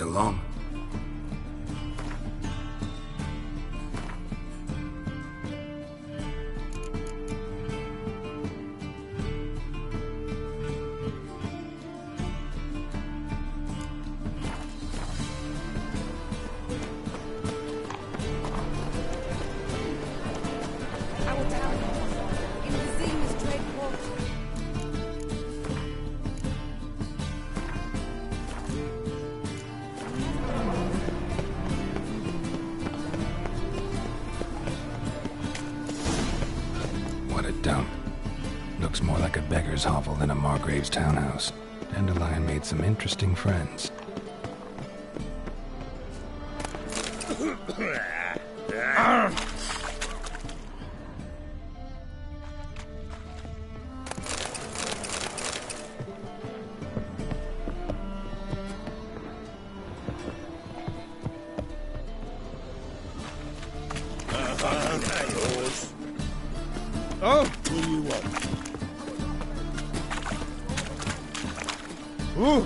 Speaker 4: So long. What a dump. Looks more like a beggar's hovel than a Margrave's townhouse. Dandelion made some interesting friends.
Speaker 13: Oh, what do you want? Ooh.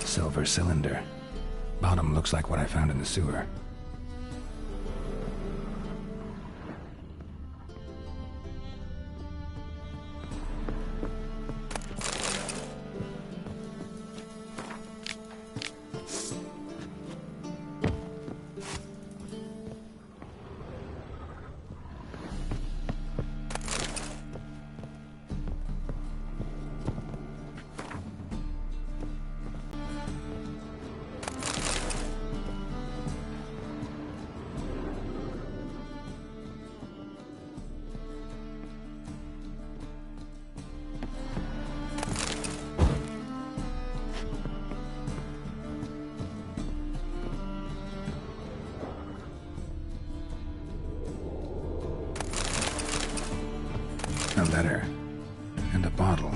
Speaker 4: Silver cylinder. Bottom looks like what I found in the sewer. A letter. And a bottle.